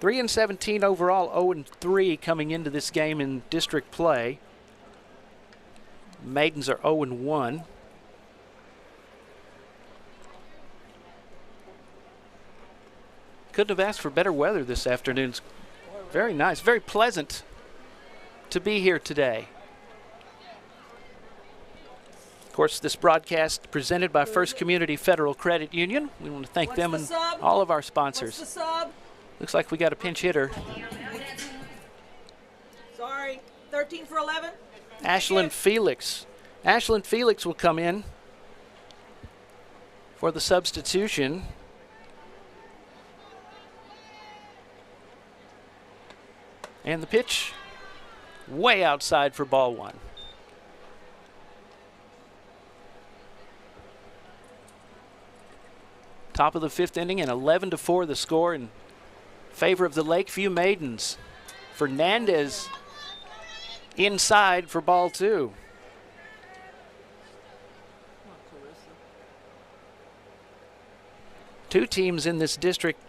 S2: 3-17 overall, 0-3 coming into this game in district play. Maidens are 0-1. Couldn't have asked for better weather this afternoon. It's very nice, very pleasant to be here today. Of course, this broadcast presented by First Community Federal Credit Union. We want to thank them and all of our sponsors.
S10: What's the sub?
S2: Looks like we got a pinch hitter.
S10: Sorry, 13 for 11.
S2: Ashlyn Felix. Ashlyn Felix will come in for the substitution. And the pitch way outside for ball 1. Top of the 5th inning, and 11-4 the score in favor of the Lakeview Maidens. Fernandez inside for ball 2. Two teams in this district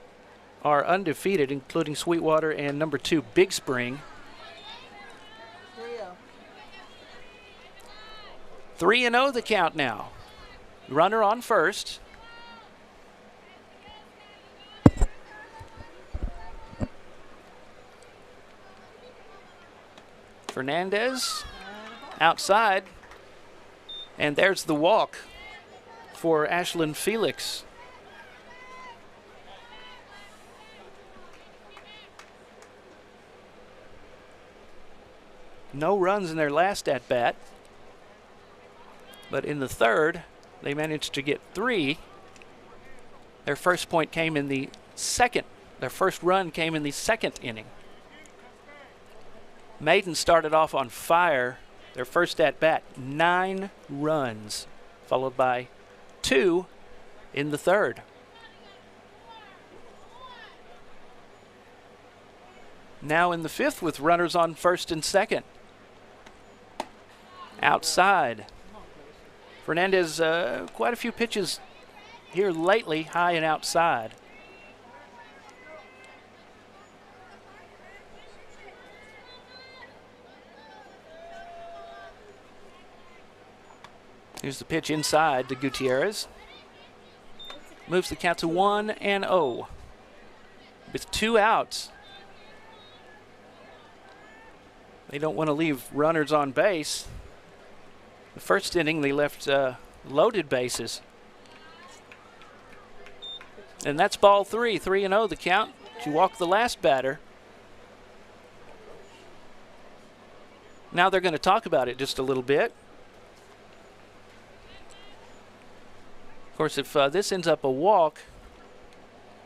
S2: are undefeated, including Sweetwater and number 2 Big Spring. 3-0 the count now. Runner on first. Fernandez outside, and there's the walk for Ashlyn Felix. No runs in their last at-bat, but in the third, they managed to get 3. Their first point came in the second. Their first run came in the 2nd inning. Maiden started off on fire. Their first at-bat, 9 runs, followed by 2 in the third. Now in the 5th with runners on first and second. Outside. Fernandez, quite a few pitches here lately, high and outside. Here's the pitch inside to Gutierrez. Moves the count to 1-0 with 2 outs. They don't want to leave runners on base. The first inning, they left loaded bases. And that's ball 3, 3-0 the count. She walked the last batter. Now they're going to talk about it just a little bit. Of course, if this ends up a walk,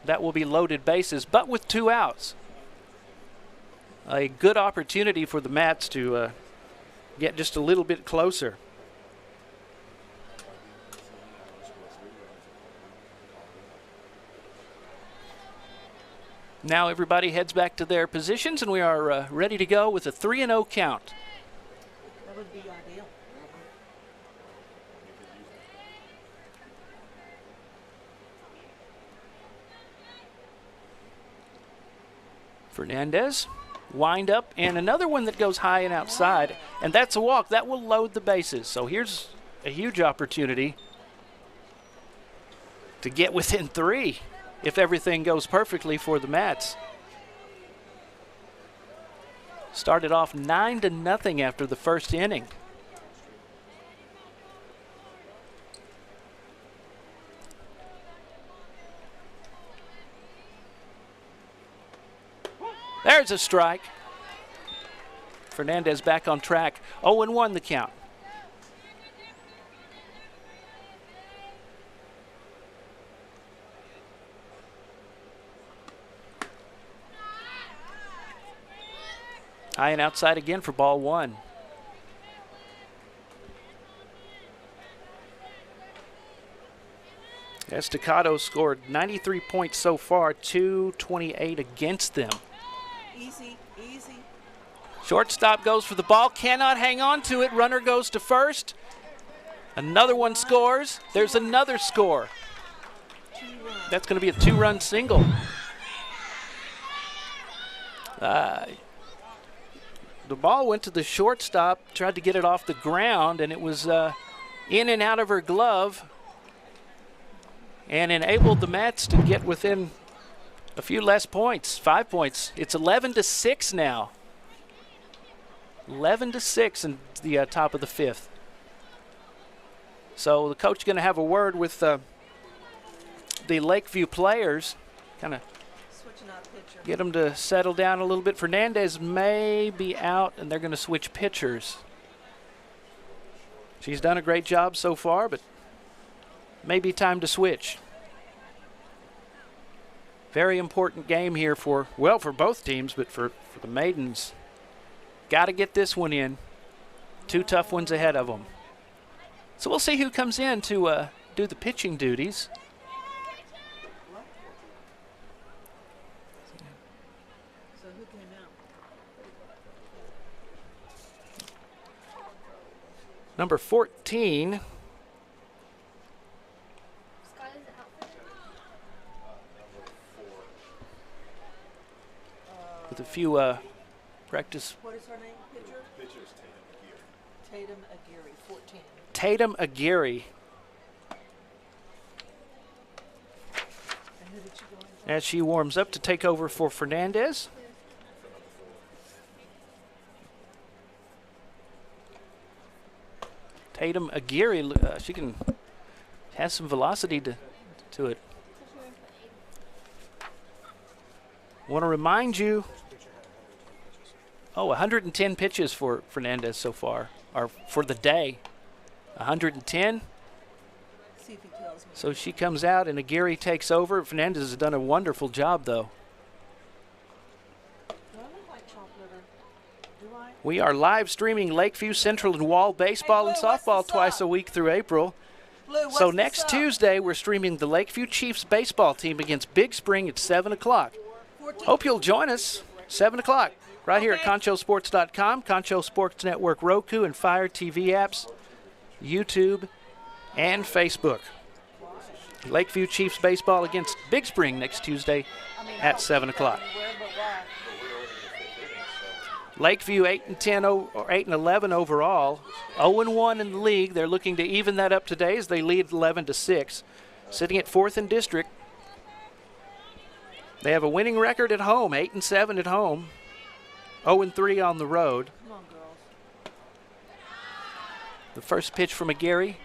S2: that will be loaded bases, but with 2 outs. A good opportunity for the Mats to get just a little bit closer. Now everybody heads back to their positions, and we are ready to go with a 3-0 count.
S10: would be ideal.
S2: Fernandez, wind up, and another one that goes high and outside, and that's a walk. That will load the bases. So here's a huge opportunity to get within 3 if everything goes perfectly for the Mats. Started off 9-0 after the first inning. There's a strike. Fernandez back on track. 0-1 the count. High and outside again for ball 1. Estacado scored 93 points so far, 228 against them.
S10: Easy, easy.
S2: Shortstop goes for the ball, cannot hang on to it. Runner goes to first. Another one scores. There's another score. That's going to be a 2-run single. The ball went to the shortstop, tried to get it off the ground, and it was in and out of her glove and enabled the Mats to get within a few less points, 5 points. It's 11-6 now. 11-6 in the top of the 5th. So the coach is going to have a word with the Lakeview players, kind of get them to settle down a little bit. Fernandez may be out, and they're going to switch pitchers. She's done a great job so far, but maybe time to switch. Very important game here for both teams, but for the Maidens. Got to get this one in. 2 tough ones ahead of them. So we'll see who comes in to do the pitching duties. Number 14. With a few practice.
S10: What is her name? Pitcher?
S1: Pitcher's
S10: Tatum Aguirre, 14.
S2: Tatum Aguirre. As she warms up to take over for Fernandez. Tatum Aguirre, she has some velocity to it. Want to remind you, 110 pitches for Fernandez so far, or for the day. 110.
S10: See if he tells me.
S2: So she comes out and Aguirre takes over. Fernandez has done a wonderful job, though.
S10: Do I look like chocolate or do I?
S2: We are live streaming Lakeview Central and Wall baseball and softball twice a week through April.
S10: Blue,
S2: So next Tuesday, we're streaming the Lakeview Chiefs baseball team against Big Spring at 7 o'clock. Hope you'll join us, 7 o'clock, right here at ConchoSports.com, Concho Sports Network, Roku, and Fire TV apps, YouTube, and Facebook. Lakeview Chiefs baseball against Big Spring next Tuesday at 7 o'clock. Lakeview 8-10 or 8-11 overall, 0-1 in the league. They're looking to even that up today as they lead 11-6, sitting at 4th in district. They have a winning record at home, 8-7 at home, 0-3 on the road.
S10: Come on, girls.
S2: The first pitch from Aguirre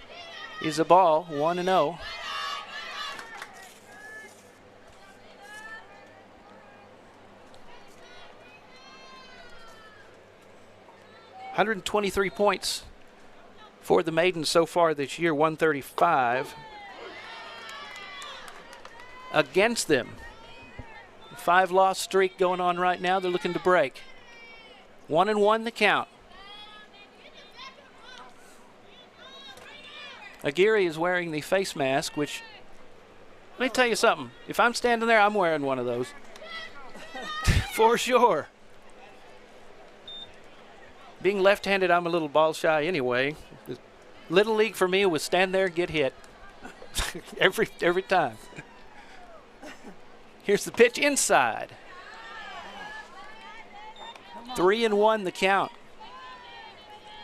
S2: is a ball, 1-0. $123 points for the Maidens so far this year, 135 against them. 5-loss streak going on right now. They're looking to break. 1-1 the count. Aguirre is wearing the face mask, which, let me tell you something. If I'm standing there, I'm wearing one of those. For sure. Being left-handed, I'm a little ball shy anyway. Little league for me was stand there and get hit every time. Here's the pitch inside. 3-1 the count.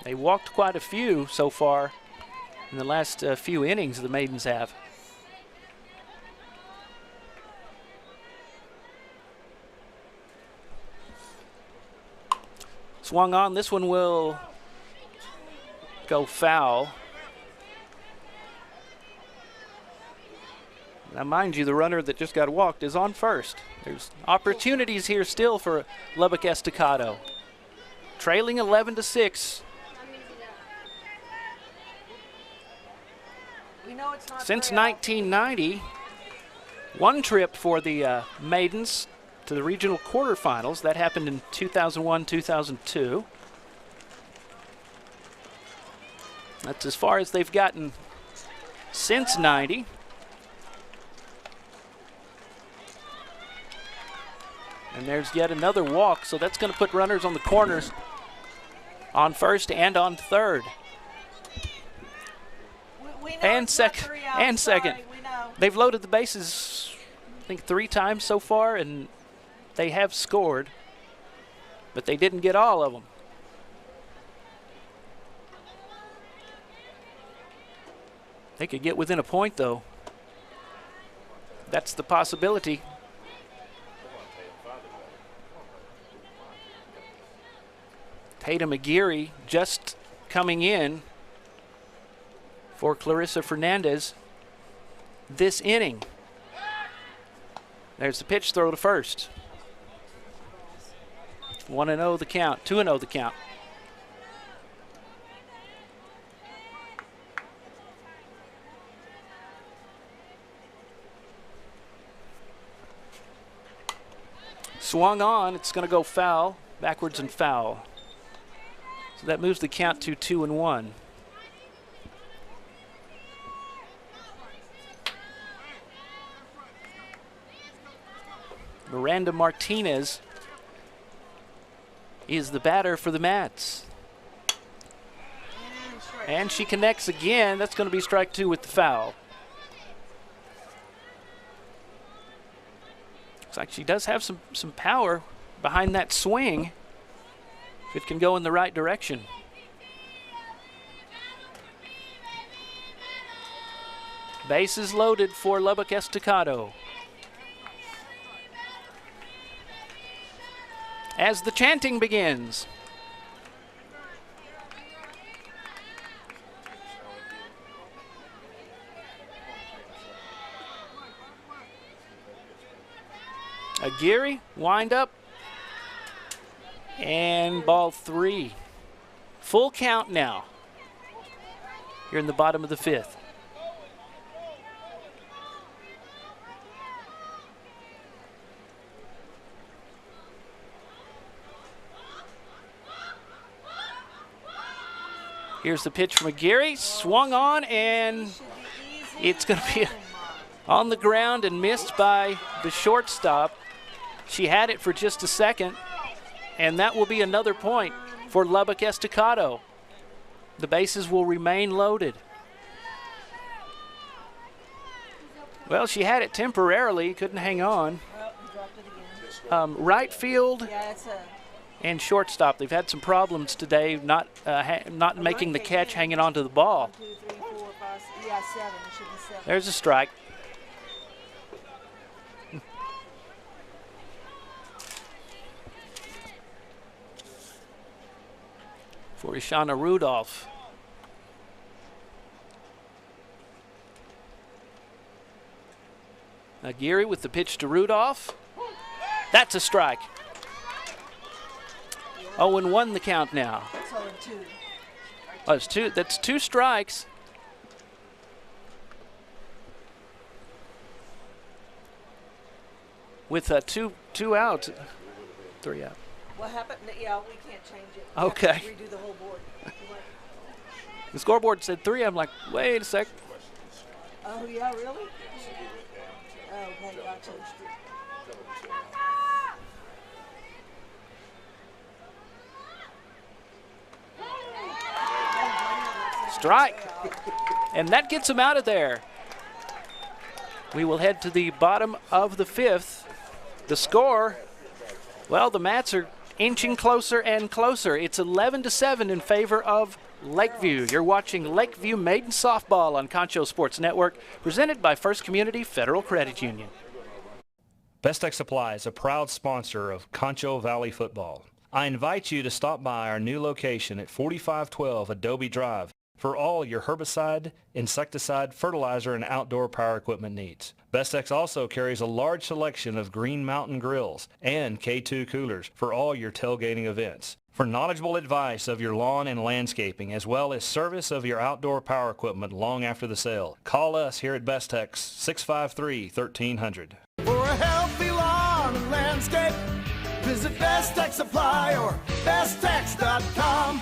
S2: They walked quite a few so far in the last few innings the Maidens have. Swung on. This one will go foul. Now, mind you, the runner that just got walked is on first. There's opportunities here still for Lubbock Estacado. Trailing 11-6. Since 1990, one trip for the Maidens to the regional quarterfinals. That happened in 2001, 2002. That's as far as they've gotten since 90. And there's yet another walk, so that's going to put runners on the corners on first and on third. And second. They've loaded the bases, I think, 3 times so far, and they have scored, but they didn't get all of them. They could get within a point, though. That's the possibility. Tatum Aguirre just coming in for Clarissa Fernandez this inning. There's the pitch, throw to first. 1-0 the count, 2-0 the count. Swung on, it's going to go foul, backwards and foul. So that moves the count to 2-1. Miranda Martinez is the batter for the Mats. And she connects again. That's going to be strike 2 with the foul. Looks like she does have some power behind that swing. If it can go in the right direction. Bases loaded for Lubbock Estacado. As the chanting begins. Aguirre, wind up. And ball 3. Full count now. Here in the bottom of the 5th. Here's the pitch from Aguirre. Swung on, and it's going to be on the ground and missed by the shortstop. She had it for just a second. And that will be another point for Lubbock Estacado. The bases will remain loaded. Well, she had it temporarily, couldn't hang on. Right field and shortstop. They've had some problems today, not making the catch, hanging on to the ball.
S10: 1, 2, 3, 4, 5, 6, yeah, 7. It should be 7.
S2: There's a strike. For Ishana Rudolph. Aguirre with the pitch to Rudolph. That's a strike. 0-1 the count now.
S10: That's 0-2.
S2: Oh, it's 2. That's 2 strikes. With 2 out, 3 out.
S10: What happened? Yeah, we can't change it. We
S2: Okay.
S10: have to redo the whole board.
S2: The scoreboard said 3. I'm like, wait a sec.
S10: Oh, yeah, really? Oh, okay, gotcha.
S2: strike. And that gets him out of there. We will head to the bottom of the fifth. The score, well, the Mats are inching closer and closer. It's 11-7 in favor of Lakeview. You're watching Lakeview Maiden Softball on Concho Sports Network, presented by First Community Federal Credit Union.
S3: Best Tech Supply is a proud sponsor of Concho Valley Football. I invite you to stop by our new location at 4512 Adobe Drive for all your herbicide, insecticide, fertilizer, and outdoor power equipment needs. Bestex also carries a large selection of Green Mountain grills and K2 coolers for all your tailgating events. For knowledgeable advice of your lawn and landscaping, as well as service of your outdoor power equipment long after the sale, call us here at Bestex 653-1300.
S4: For a healthy lawn and landscape, visit Best Tech Supply or besttech.com.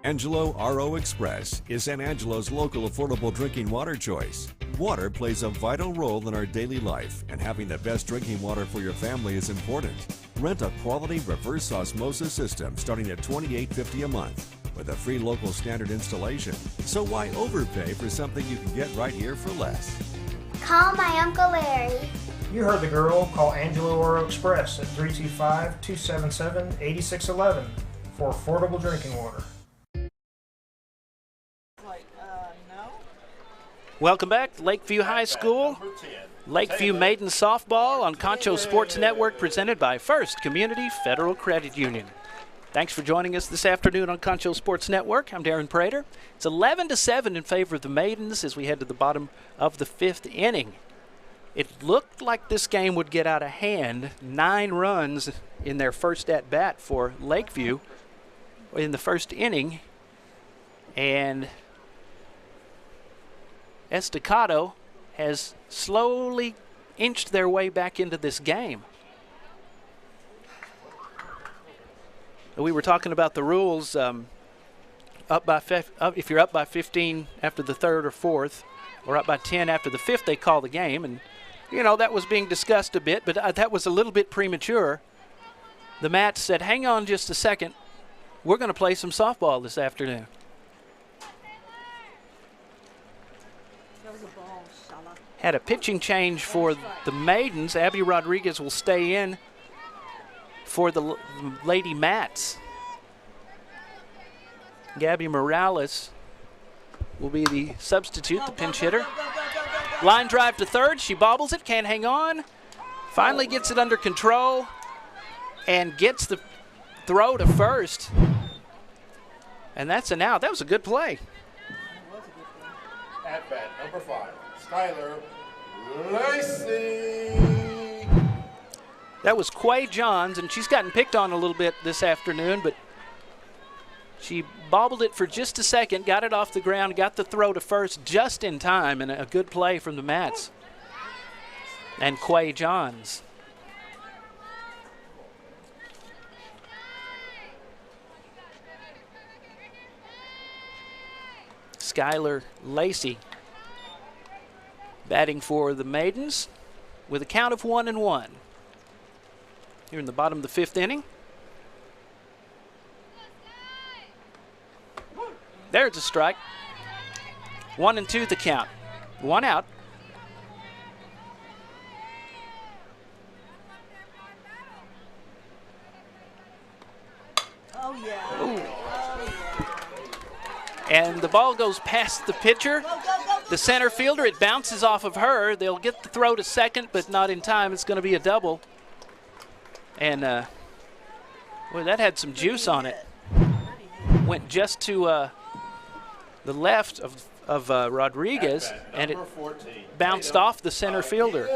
S5: Angelo RO Express is San Angelo's local affordable drinking water choice. Water plays a vital role in our daily life, and having the best drinking water for your family is important. Rent a quality reverse osmosis system starting at $28.50 a month with a free local standard installation. So why overpay for something you can get right here for less?
S6: Call my Uncle Larry.
S7: You heard the girl. Call Angelo RO Express at 325-277-8611 for affordable drinking water.
S2: Welcome back to Lakeview High School. Lakeview Maiden Softball on Concho Sports Network, presented by First Community Federal Credit Union. Thanks for joining us this afternoon on Concho Sports Network. I'm Darren Prater. It's 11-7 in favor of the Maidens as we head to the bottom of the fifth inning. It looked like this game would get out of hand. 9 runs in their first at-bat for Lakeview in the first inning. And Estacado has slowly inched their way back into this game. We were talking about the rules. If you're up by 15 after the third or fourth, or up by 10 after the fifth, they call the game. And, you know, that was being discussed a bit, but that was a little bit premature. The Mats said, hang on just a second. We're going to play some softball this afternoon. Had a pitching change for the Maidens. Abby Rodriguez will stay in for the Lady Mats. Gabby Morales will be the substitute, the pinch hitter. Line drive to third. She bobbles it, can't hang on. Finally gets it under control and gets the throw to first. And that's an out. That was a good play.
S1: At bat number 5, Skylar Lacey.
S2: That was Quay Johns, and she's gotten picked on a little bit this afternoon, but she bobbled it for just a second, got it off the ground, got the throw to first just in time, and a good play from the Mats and Quay Johns. Skylar Lacey batting for the Maidens with a count of 1-1. Here in the bottom of the fifth inning. There's a strike. 1-2 the count. 1 out.
S10: Oh, yeah.
S2: Ooh. And the ball goes past the pitcher. The center fielder, it bounces off of her. They'll get the throw to second, but not in time. It's going to be a double. And, boy, that had some juice on it. Went just to the left of Rodriguez, and it bounced off the center fielder.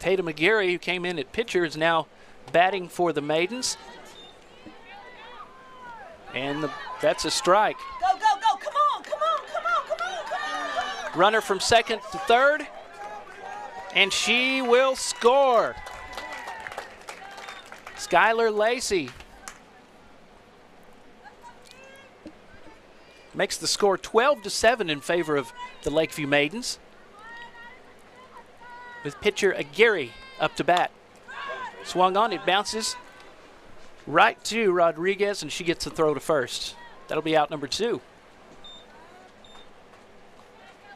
S2: Tatum McGarry, who came in at pitcher, is now batting for the Maidens. And that's a strike.
S10: Go, go, go. Come on, come on, come on, come on, come on.
S2: Runner from second to third. And she will score. Skylar Lacey makes the score 12-7 in favor of the Lakeview Maidens, with pitcher Aguirre up to bat. Swung on, it bounces right to Rodriguez, and she gets the throw to first. That'll be out number 2.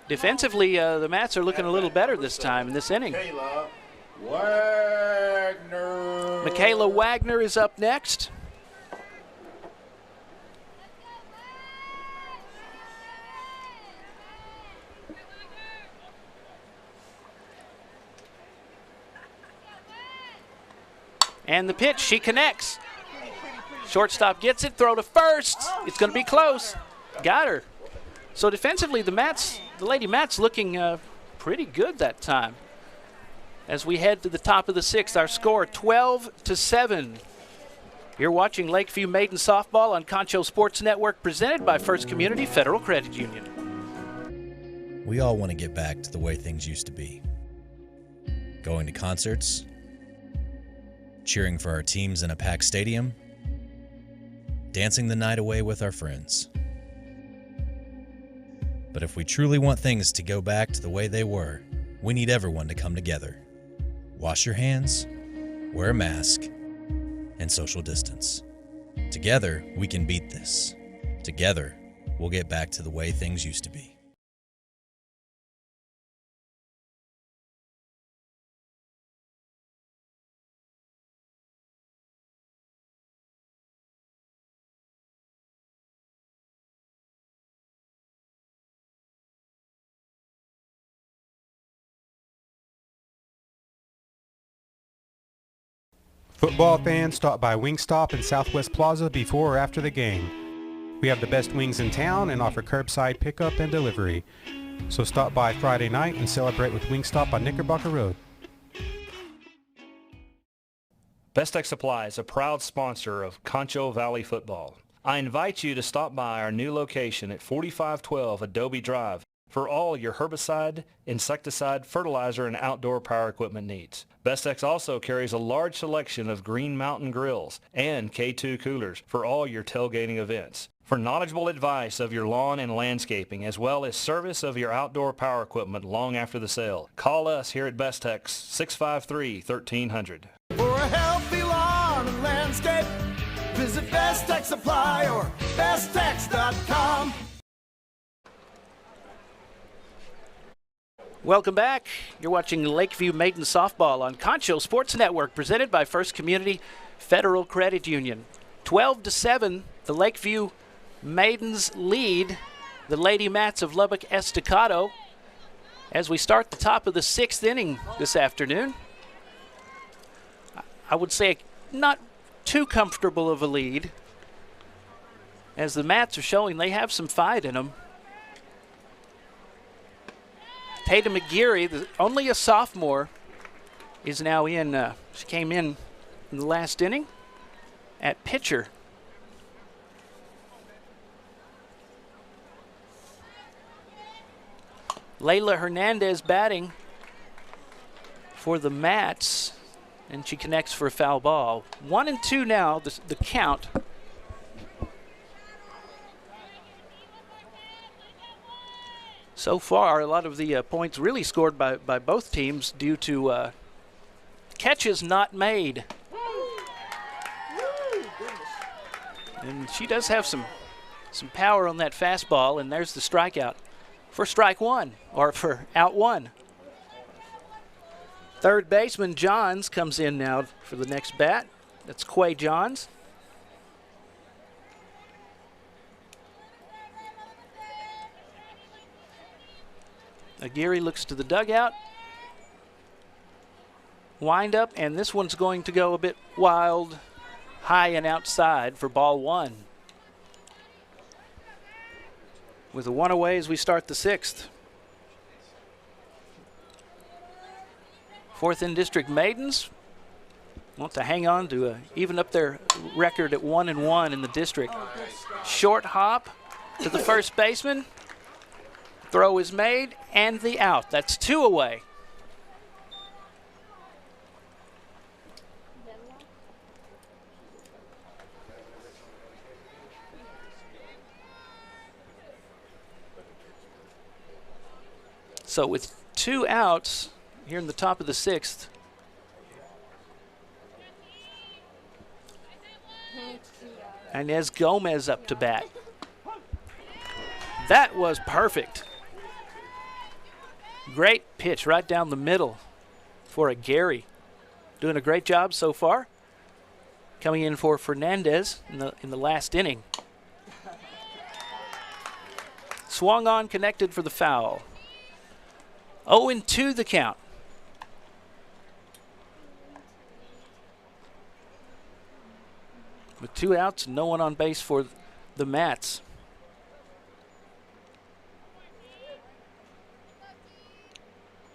S2: Defensively, the Mats are looking a little better this time in this inning. Michaela Wagner is up next. And the pitch, she connects. Shortstop gets it, throw to first. It's going to be close. Got her. So defensively, the Lady Mats looking pretty good that time. As we head to the top of the 6th, our score 12-7. You're watching Lakeview Maiden Softball on Concho Sports Network, presented by First Community Federal Credit Union.
S8: We all want to get back to the way things used to be. Going to concerts, cheering for our teams in a packed stadium, dancing the night away with our friends. But if we truly want things to go back to the way they were, we need everyone to come together. Wash your hands, wear a mask, and social distance. Together, we can beat this. Together, we'll get back to the way things used to be.
S9: Football fans, stop by Wingstop in Southwest Plaza before or after the game. We have the best wings in town and offer curbside pickup and delivery. So stop by Friday night and celebrate with Wingstop on Knickerbocker Road.
S3: Best Tech Supply is a proud sponsor of Concho Valley Football. I invite you to stop by our new location at 4512 Adobe Drive for all your herbicide, insecticide, fertilizer, and outdoor power equipment needs. Bestex also carries a large selection of Green Mountain grills and K2 coolers for all your tailgating events. For knowledgeable advice of your lawn and landscaping, as well as service of your outdoor power equipment long after the sale, call us here at Bestex, 653-1300.
S4: For a healthy lawn and landscape, visit Best Tech Supply or besttex.com.
S2: Welcome back. You're watching Lakeview Maiden Softball on Concho Sports Network, presented by First Community Federal Credit Union. 12-7, the Lakeview Maidens lead the Lady Mats of Lubbock Estacado as we start the top of the 6th inning this afternoon. I would say not too comfortable of a lead, as the Mats are showing they have some fight in them. Tatum Aguirre, only a sophomore, is now in. She came in the last inning at pitcher. Layla Hernandez batting for the Mats, and she connects for a foul ball. 1-2 now, the count. So far, a lot of the points really scored by both teams due to catches not made. And she does have some power on that fastball, and there's the strikeout for strike one, or for out one. Third baseman Johns comes in now for the next bat. That's Quay Johns. Aguirre looks to the dugout. Wind up, and this one's going to go a bit wild, high and outside for ball one. With a one away as we start the 6th. 4th in district Maidens want to hang on to even up their record at 1-1 in the district. Short hop to the first baseman. Throw is made, and the out. That's 2 away. So with 2 outs here in the top of the 6th, Inez Gomez up to bat. That was perfect. Great pitch right down the middle for a Gary. Doing a great job so far. Coming in for Fernandez in the last inning. Swung on, connected for the foul. 0-2 the count. With 2 outs and no one on base for the Mats.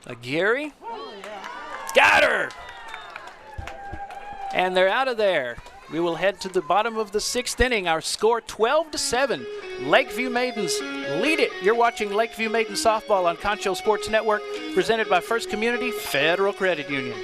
S2: A Gary. Got her! And they're out of there. We will head to the bottom of the 6th inning. Our score 12-7. Lakeview Maidens lead it. You're watching Lakeview Maidens softball on Concho Sports Network, presented by First Community Federal Credit Union.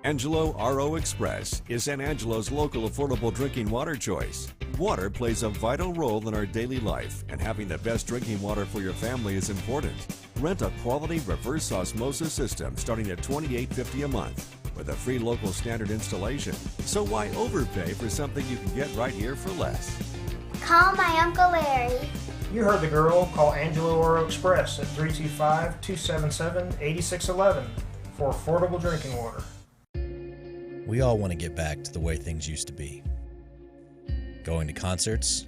S5: Angelo RO Express is San Angelo's local affordable drinking water choice. Water plays a vital role in our daily life, and having the best drinking water for your family is important. Rent a quality reverse osmosis system starting at $28.50 a month with a free local standard installation. So why overpay for something you can get right here for less?
S6: Call my Uncle Larry.
S7: You heard the girl. Call Angelo RO Express at 325-277-8611 for affordable drinking water.
S8: We all want to get back to the way things used to be. Going to concerts,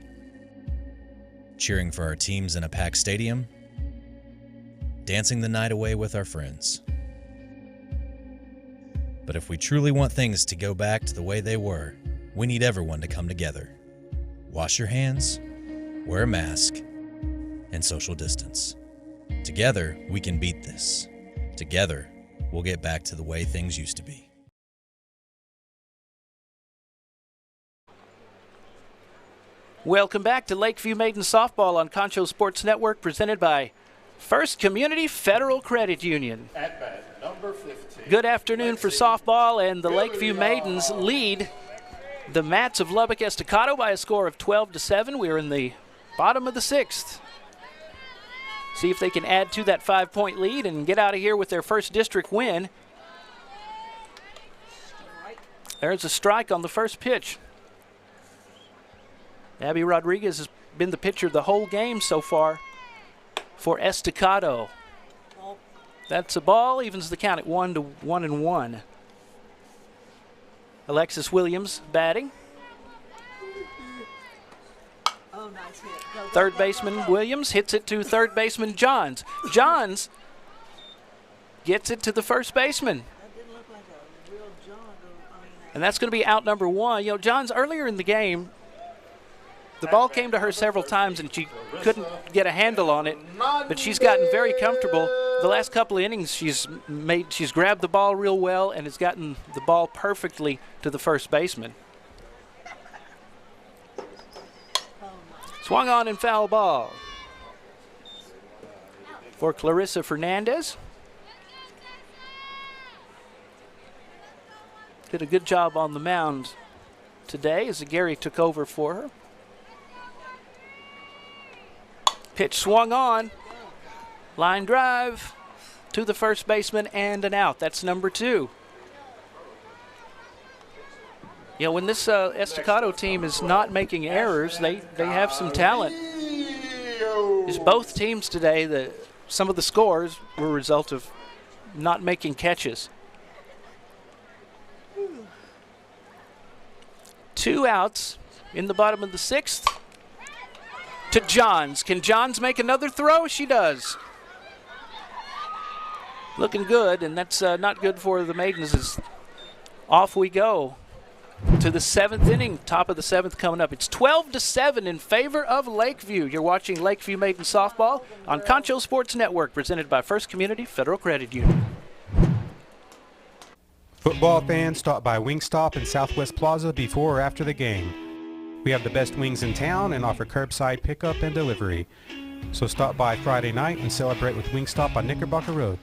S8: cheering for our teams in a packed stadium, dancing the night away with our friends. But if we truly want things to go back to the way they were, we need everyone to come together. Wash your hands, wear a mask, and social distance. Together, we can beat this. Together, we'll get back to the way things used to be.
S2: Welcome back to Lakeview Maidens softball on Concho Sports Network, presented by First Community Federal Credit Union.
S1: At bat, number 15.
S2: Good afternoon for softball, and the Lakeview Maidens lead the Mats of Lubbock Estacado by a score of 12-7. We are in the bottom of the 6th. See if they can add to that 5-point lead and get out of here with their first district win. There's a strike on the first pitch. Abby Rodriguez has been the pitcher the whole game so far for Estacado. That's a ball, evens the count at 1-1. Alexis Williams batting.
S10: Oh, nice hit. Go, go,
S2: Third
S10: go,
S2: baseman
S10: go, go.
S2: Williams hits it to third baseman Johns. Johns gets it to the first baseman.
S10: That didn't look like a real jog.
S2: And that's going to be out number 1. You know, Johns, earlier in the game, the ball came to her several times and she couldn't get a handle on it, but she's gotten very comfortable. The last couple of innings she's grabbed the ball real well and has gotten the ball perfectly to the first baseman. Swung on and foul ball for Clarissa Fernandez. Did a good job on the mound today as Gary took over for her. Pitch swung on. Line drive to the first baseman and an out. That's number 2. You know, when this Estacado team is not making errors, they have some talent. It's both teams today, some of the scores were a result of not making catches. 2 outs in the bottom of the 6th. To Johns. Can Johns make another throw? She does. Looking good, and that's not good for the Maidens. As off we go to the 7th inning, top of the 7th coming up. It's 12-7 in favor of Lakeview. You're watching Lakeview Maidens softball on Concho Sports Network, presented by First Community Federal Credit Union.
S9: Football fans, stop by Wingstop in Southwest Plaza before or after the game. We have the best wings in town and offer curbside pickup and delivery. So stop by Friday night and celebrate with Wingstop on Knickerbocker Road.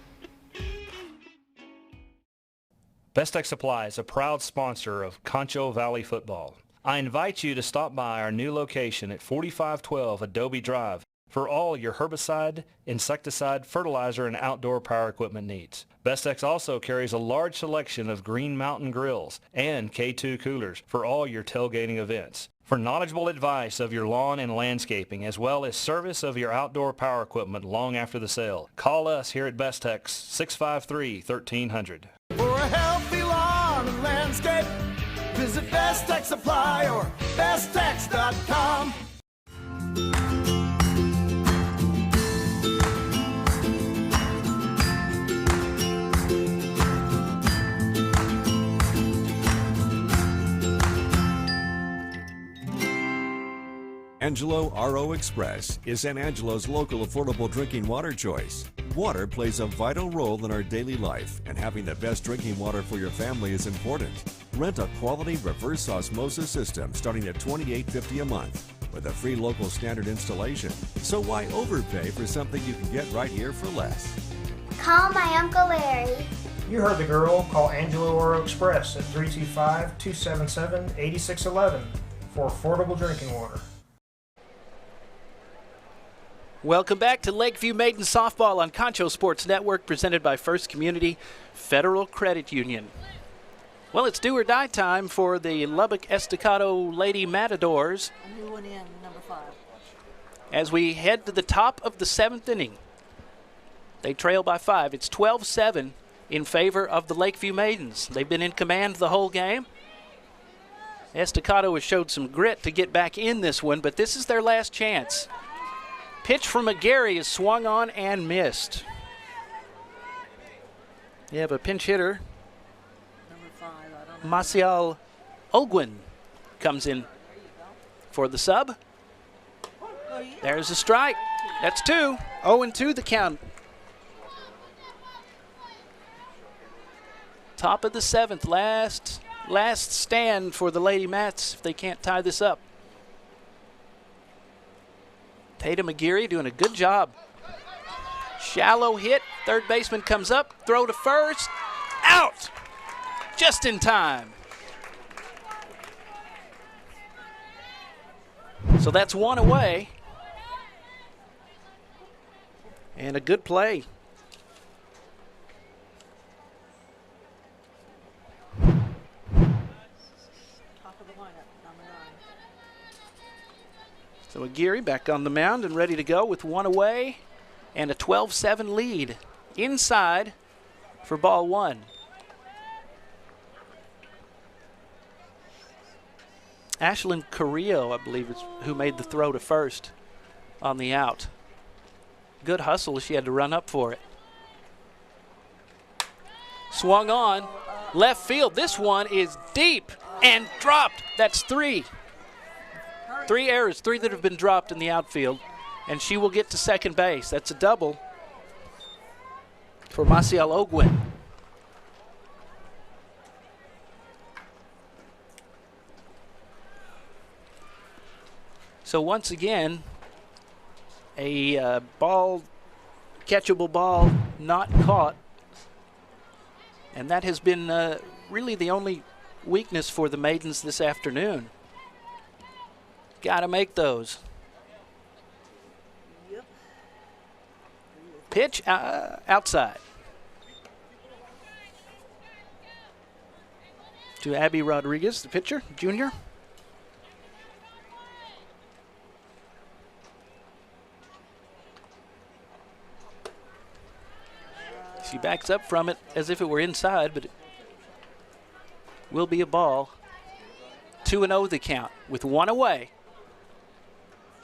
S3: Best Tech Supply is a proud sponsor of Concho Valley football. I invite you to stop by our new location at 4512 Adobe Drive for all your herbicide, insecticide, fertilizer, and outdoor power equipment needs. Bestex also carries a large selection of Green Mountain grills and K2 coolers for all your tailgating events. For knowledgeable advice of your lawn and landscaping, as well as service of your outdoor power equipment long after the sale, call us here at Bestex 653-1300.
S4: For a healthy lawn and landscape, visit Best Tech Supply or besttech.com.
S5: Angelo RO Express is San Angelo's local affordable drinking water choice. Water plays a vital role in our daily life, and having the best drinking water for your family is important. Rent a quality reverse osmosis system starting at $28.50 a month with a free local standard installation. So why overpay for something you can get right here for less?
S6: Call my Uncle Larry.
S7: You heard the girl. Call Angelo RO Express at 325-277-8611 for affordable drinking water.
S2: Welcome back to Lakeview Maidens Softball on Concho Sports Network, presented by First Community Federal Credit Union. Well, it's do or die time for the Lubbock Estacado Lady Matadors.
S10: And who went in, number 5?
S2: As we head to the top of the 7th inning, they trail by 5. It's 12-7 in favor of the Lakeview Maidens. They've been in command the whole game. Estacado has showed some grit to get back in this one, but this is their last chance. Pitch from McGarry is swung on and missed. You have a pinch hitter.
S10: Number 5, I don't know.
S2: Maciel Ogwin comes in for the sub.
S10: Oh, yeah.
S2: There's a strike. That's 2. 0-2 the count. Top of the 7th. Last stand for the Lady Mats if they can't tie this up. Tatum McGeary doing a good job. Shallow hit. Third baseman comes up. Throw to first. Out! Just in time. So that's 1 away. And a good play.
S10: Top of the lineup, number 9.
S2: So Aguirre back on the mound and ready to go with 1 away and a 12-7 lead inside for ball 1. Ashlyn Carrillo, I believe, is who made the throw to first on the out. Good hustle. She had to run up for it. Swung on. Left field. This one is deep and dropped. That's 3. 3 errors, 3 that have been dropped in the outfield, and she will get to second base. That's a double for Maciel Ogwin. So once again, a catchable ball not caught, and that has been really the only weakness for the Maidens this afternoon. Got to make those.
S10: Yep.
S2: Pitch outside to Abby Rodriguez, the pitcher, junior. She backs up from it as if it were inside, but it will be a ball. 2-0 the count with 1 away.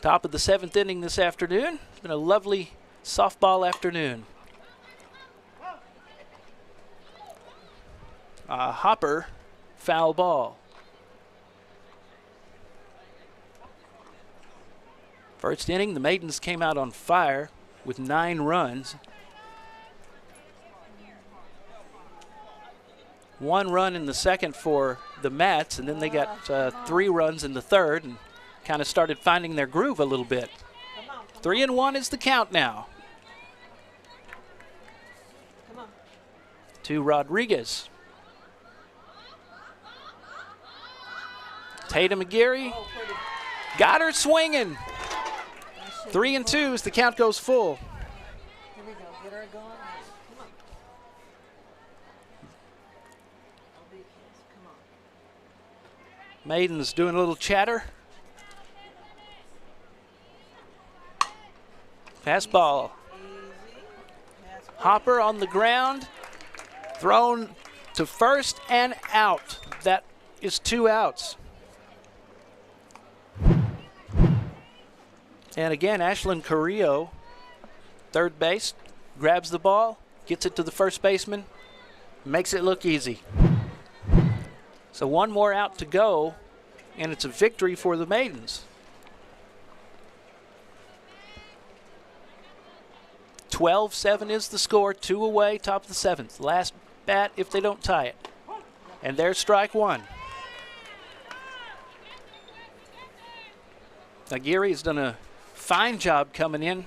S2: Top of the 7th inning this afternoon. It's been a lovely softball afternoon. A hopper, foul ball. First inning, the Maidens came out on fire with 9 runs. 1 run in the second for the Mats, and then they got 3 runs in the third and kind of started finding their groove a little bit. 3-1 is the count now.
S10: Come on.
S2: To Rodriguez. Tatum McGarry.
S10: Oh, pretty.
S2: Got her swinging. 3-2 as the count goes full.
S10: Here we go. Get her going. Come on. Come on.
S2: Maidens doing a little chatter. Pass ball. Hopper on the ground. Thrown to first and out. That is 2 outs. And again, Ashlyn Carrillo, third base, grabs the ball, gets it to the first baseman, makes it look easy. So 1 more out to go, and it's a victory for the Maidens. 12-7 is the score, 2 away, top of the 7th. Last bat if they don't tie it. And there's strike 1. Aguirre has done a fine job coming in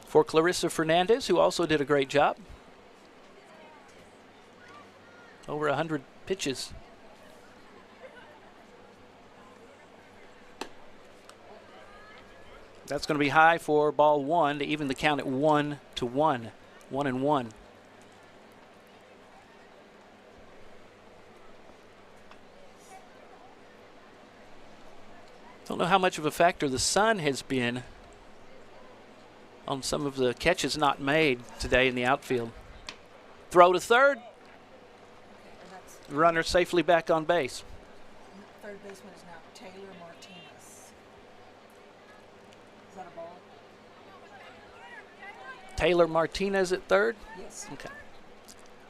S2: for Clarissa Fernandez, who also did a great job. Over 100 pitches. That's going to be high for ball 1 to even the count at 1-1. 1-1. Don't know how much of a factor the sun has been on some of the catches not made today in the outfield. Throw to third. Runner safely back on base.
S10: Third baseman is now Taylor Martinez. Is that a ball?
S2: Taylor Martinez at third?
S10: Yes.
S2: Okay.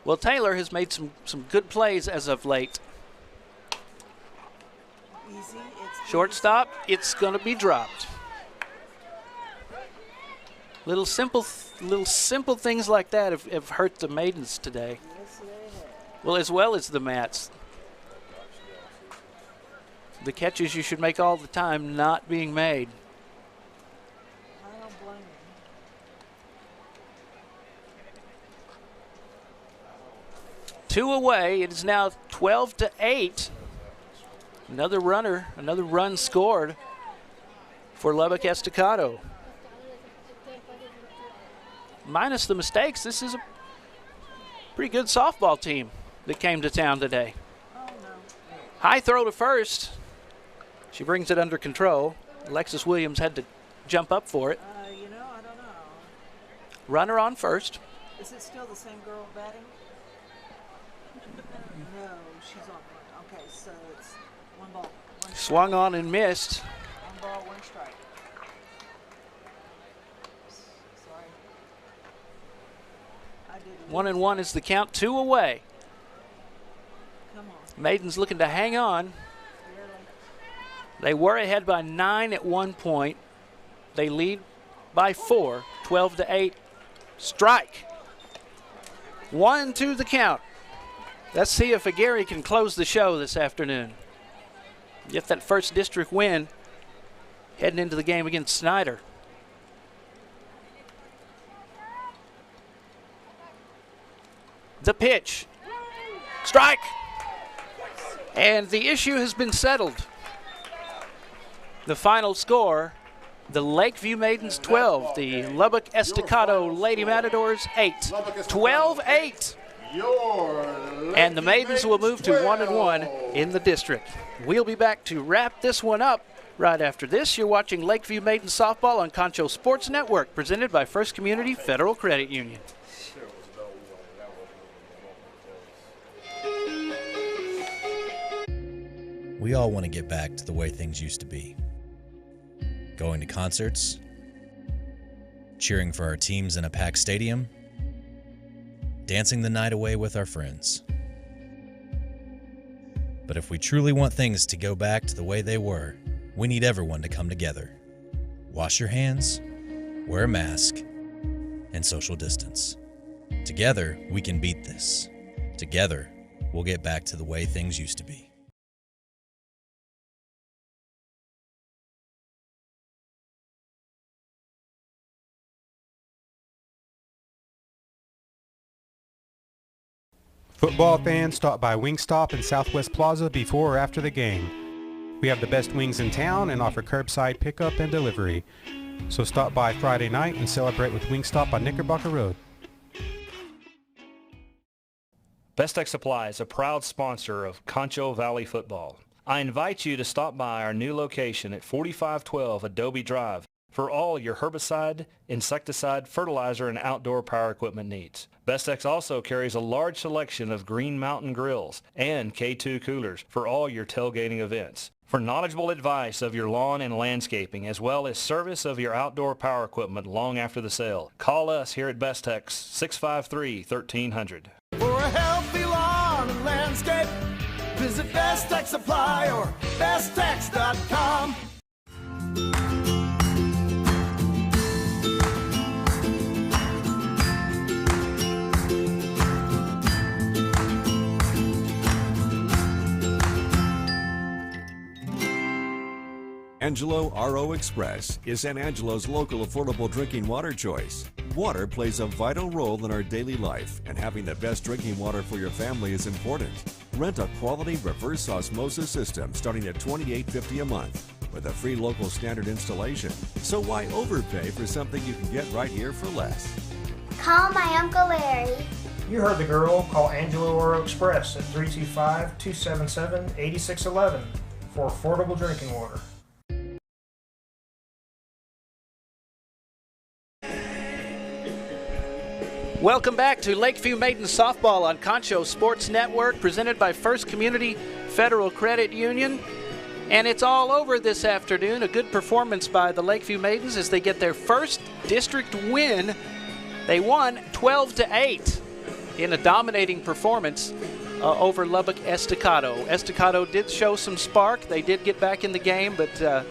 S2: Well, Taylor has made some good plays as of late.
S10: Easy.
S2: Shortstop, it's going to be dropped. Little simple things like that have hurt the Maidens today.
S10: Yes, they have.
S2: Well, as well as the Mats. The catches you should make all the time not being made.
S10: I don't blame him.
S2: Two away. It is now 12-8. Another run scored for Lubbock Estacado. Minus the mistakes, this is a pretty good softball team that came to town today.
S10: Oh, no.
S2: High throw to first. She brings it under control. Alexis Williams had to jump up for it.
S10: I don't know.
S2: Runner on first.
S10: Is it still the same girl batting? No, she's on. Okay, so it's 1 ball. 1 strike.
S2: Swung on and missed.
S10: 1 ball, 1 strike. Sorry. I did
S2: 1-1 is the count. 2 away.
S10: Come on.
S2: Maidens looking to hang on.
S10: Barely.
S2: They were ahead by 9 at one point. They lead by 4, 12-8. Strike. 1-2 the count. Let's see if Aguirre can close the show this afternoon. Get that first district win heading into the game against Snyder. The pitch. Strike. And the issue has been settled. The final score, the Lakeview Maidens 12, the Lubbock Estacado Lady Matadors 8. 12-8. And the Maidens will move to 1-1 in the district. We'll be back to wrap this one up right after this. You're watching Lakeview Maidens Softball on Concho Sports Network, presented by First Community Federal Credit Union.
S8: We all want to get back to the way things used to be. Going to concerts, cheering for our teams in a packed stadium, dancing the night away with our friends. But if we truly want things to go back to the way they were, we need everyone to come together. Wash your hands, wear a mask, and social distance. Together, we can beat this. Together, we'll get back to the way things used to be.
S9: Football fans, stop by Wingstop in Southwest Plaza before or after the game. We have the best wings in town and offer curbside pickup and delivery. So stop by Friday night and celebrate with Wingstop on Knickerbocker Road.
S3: Best Tech Supply is a proud sponsor of Concho Valley football. I invite you to stop by our new location at 4512 Adobe Drive for all your herbicide, insecticide, fertilizer, and outdoor power equipment needs. Bestex also carries a large selection of Green Mountain grills and K2 coolers for all your tailgating events. For knowledgeable advice of your lawn and landscaping, as well as service of your outdoor power equipment long after the sale, call us here at Bestex 653-1300.
S4: For a healthy lawn and landscape, visit Best Tech Supply or besttech.com.
S5: Angelo RO Express is San Angelo's local affordable drinking water choice. Water plays a vital role in our daily life, and having the best drinking water for your family is important. Rent a quality reverse osmosis system starting at $28.50 a month with a free local standard installation. So why overpay for something you can get right here for less?
S6: Call my Uncle Larry.
S7: You heard the girl. Call Angelo RO Express at 325-277-8611 for affordable drinking water.
S2: Welcome back to Lakeview Maidens Softball on Concho Sports Network, presented by First Community Federal Credit Union. And it's all over this afternoon. A good performance by the Lakeview Maidens as they get their first district win. They won 12-8 in a dominating performance over Lubbock Estacado. Estacado did show some spark. They did get back in the game, but the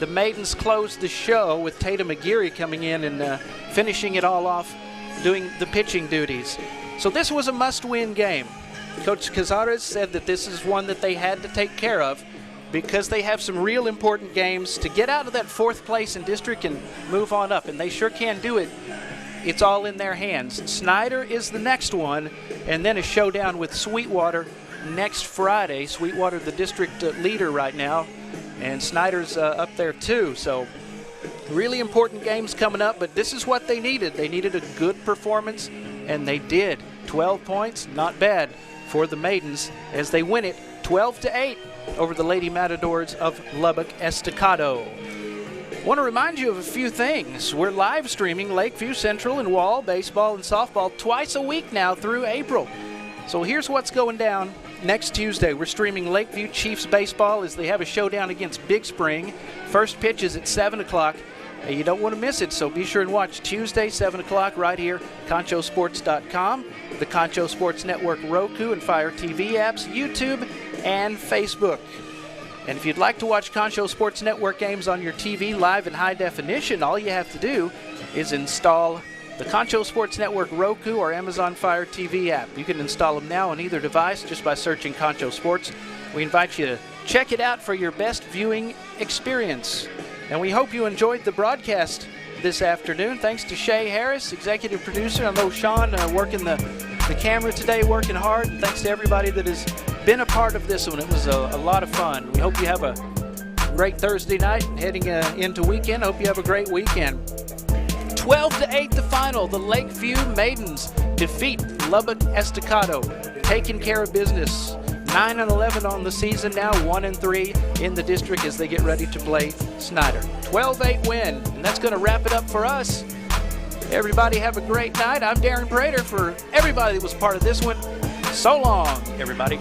S2: Maidens closed the show with Tatum Aguirre coming in and finishing it all off, doing the pitching duties. So this was a must-win game. Coach Cazares said that this is one that they had to take care of because they have some real important games to get out of that fourth place in district and move on up, and they sure can do it. It's all in their hands. Snyder is the next one, and then a showdown with Sweetwater next Friday. Sweetwater, the district leader right now, and Snyder's up there too. So really important games coming up, but this is what they needed. They needed a good performance, and they did. 12 points, not bad for the Maidens as they win it 12-8 over the Lady Matadors of Lubbock Estacado. Want to remind you of a few things. We're live streaming Lakeview Central and Wall baseball and softball twice a week now through April. So here's what's going down. Next Tuesday, we're streaming Lakeview Chiefs baseball as they have a showdown against Big Spring. First pitch is at 7 o'clock. You don't want to miss it, so be sure and watch Tuesday, 7 o'clock, right here, ConchoSports.com, the Concho Sports Network Roku and Fire TV apps, YouTube, and Facebook. And if you'd like to watch Concho Sports Network games on your TV live in high definition, all you have to do is install the Concho Sports Network Roku or Amazon Fire TV app. You can install them now on either device just by searching Concho Sports. We invite you to check it out for your best viewing experience. And we hope you enjoyed the broadcast this afternoon. Thanks to Shay Harris, executive producer. I know Sean working the camera today, working hard. And thanks to everybody that has been a part of this one. It was a lot of fun. We hope you have a great Thursday night heading into weekend. Hope you have a great weekend. 12-8 the final. The Lakeview Maidens defeat Lubbock Estacado, taking care of business. 9-11 on the season now, 1-3 in the district as they get ready to play Snyder. 12-8 win, and that's going to wrap it up for us. Everybody have a great night. I'm Darren Prater. For everybody that was part of this one, so long, everybody.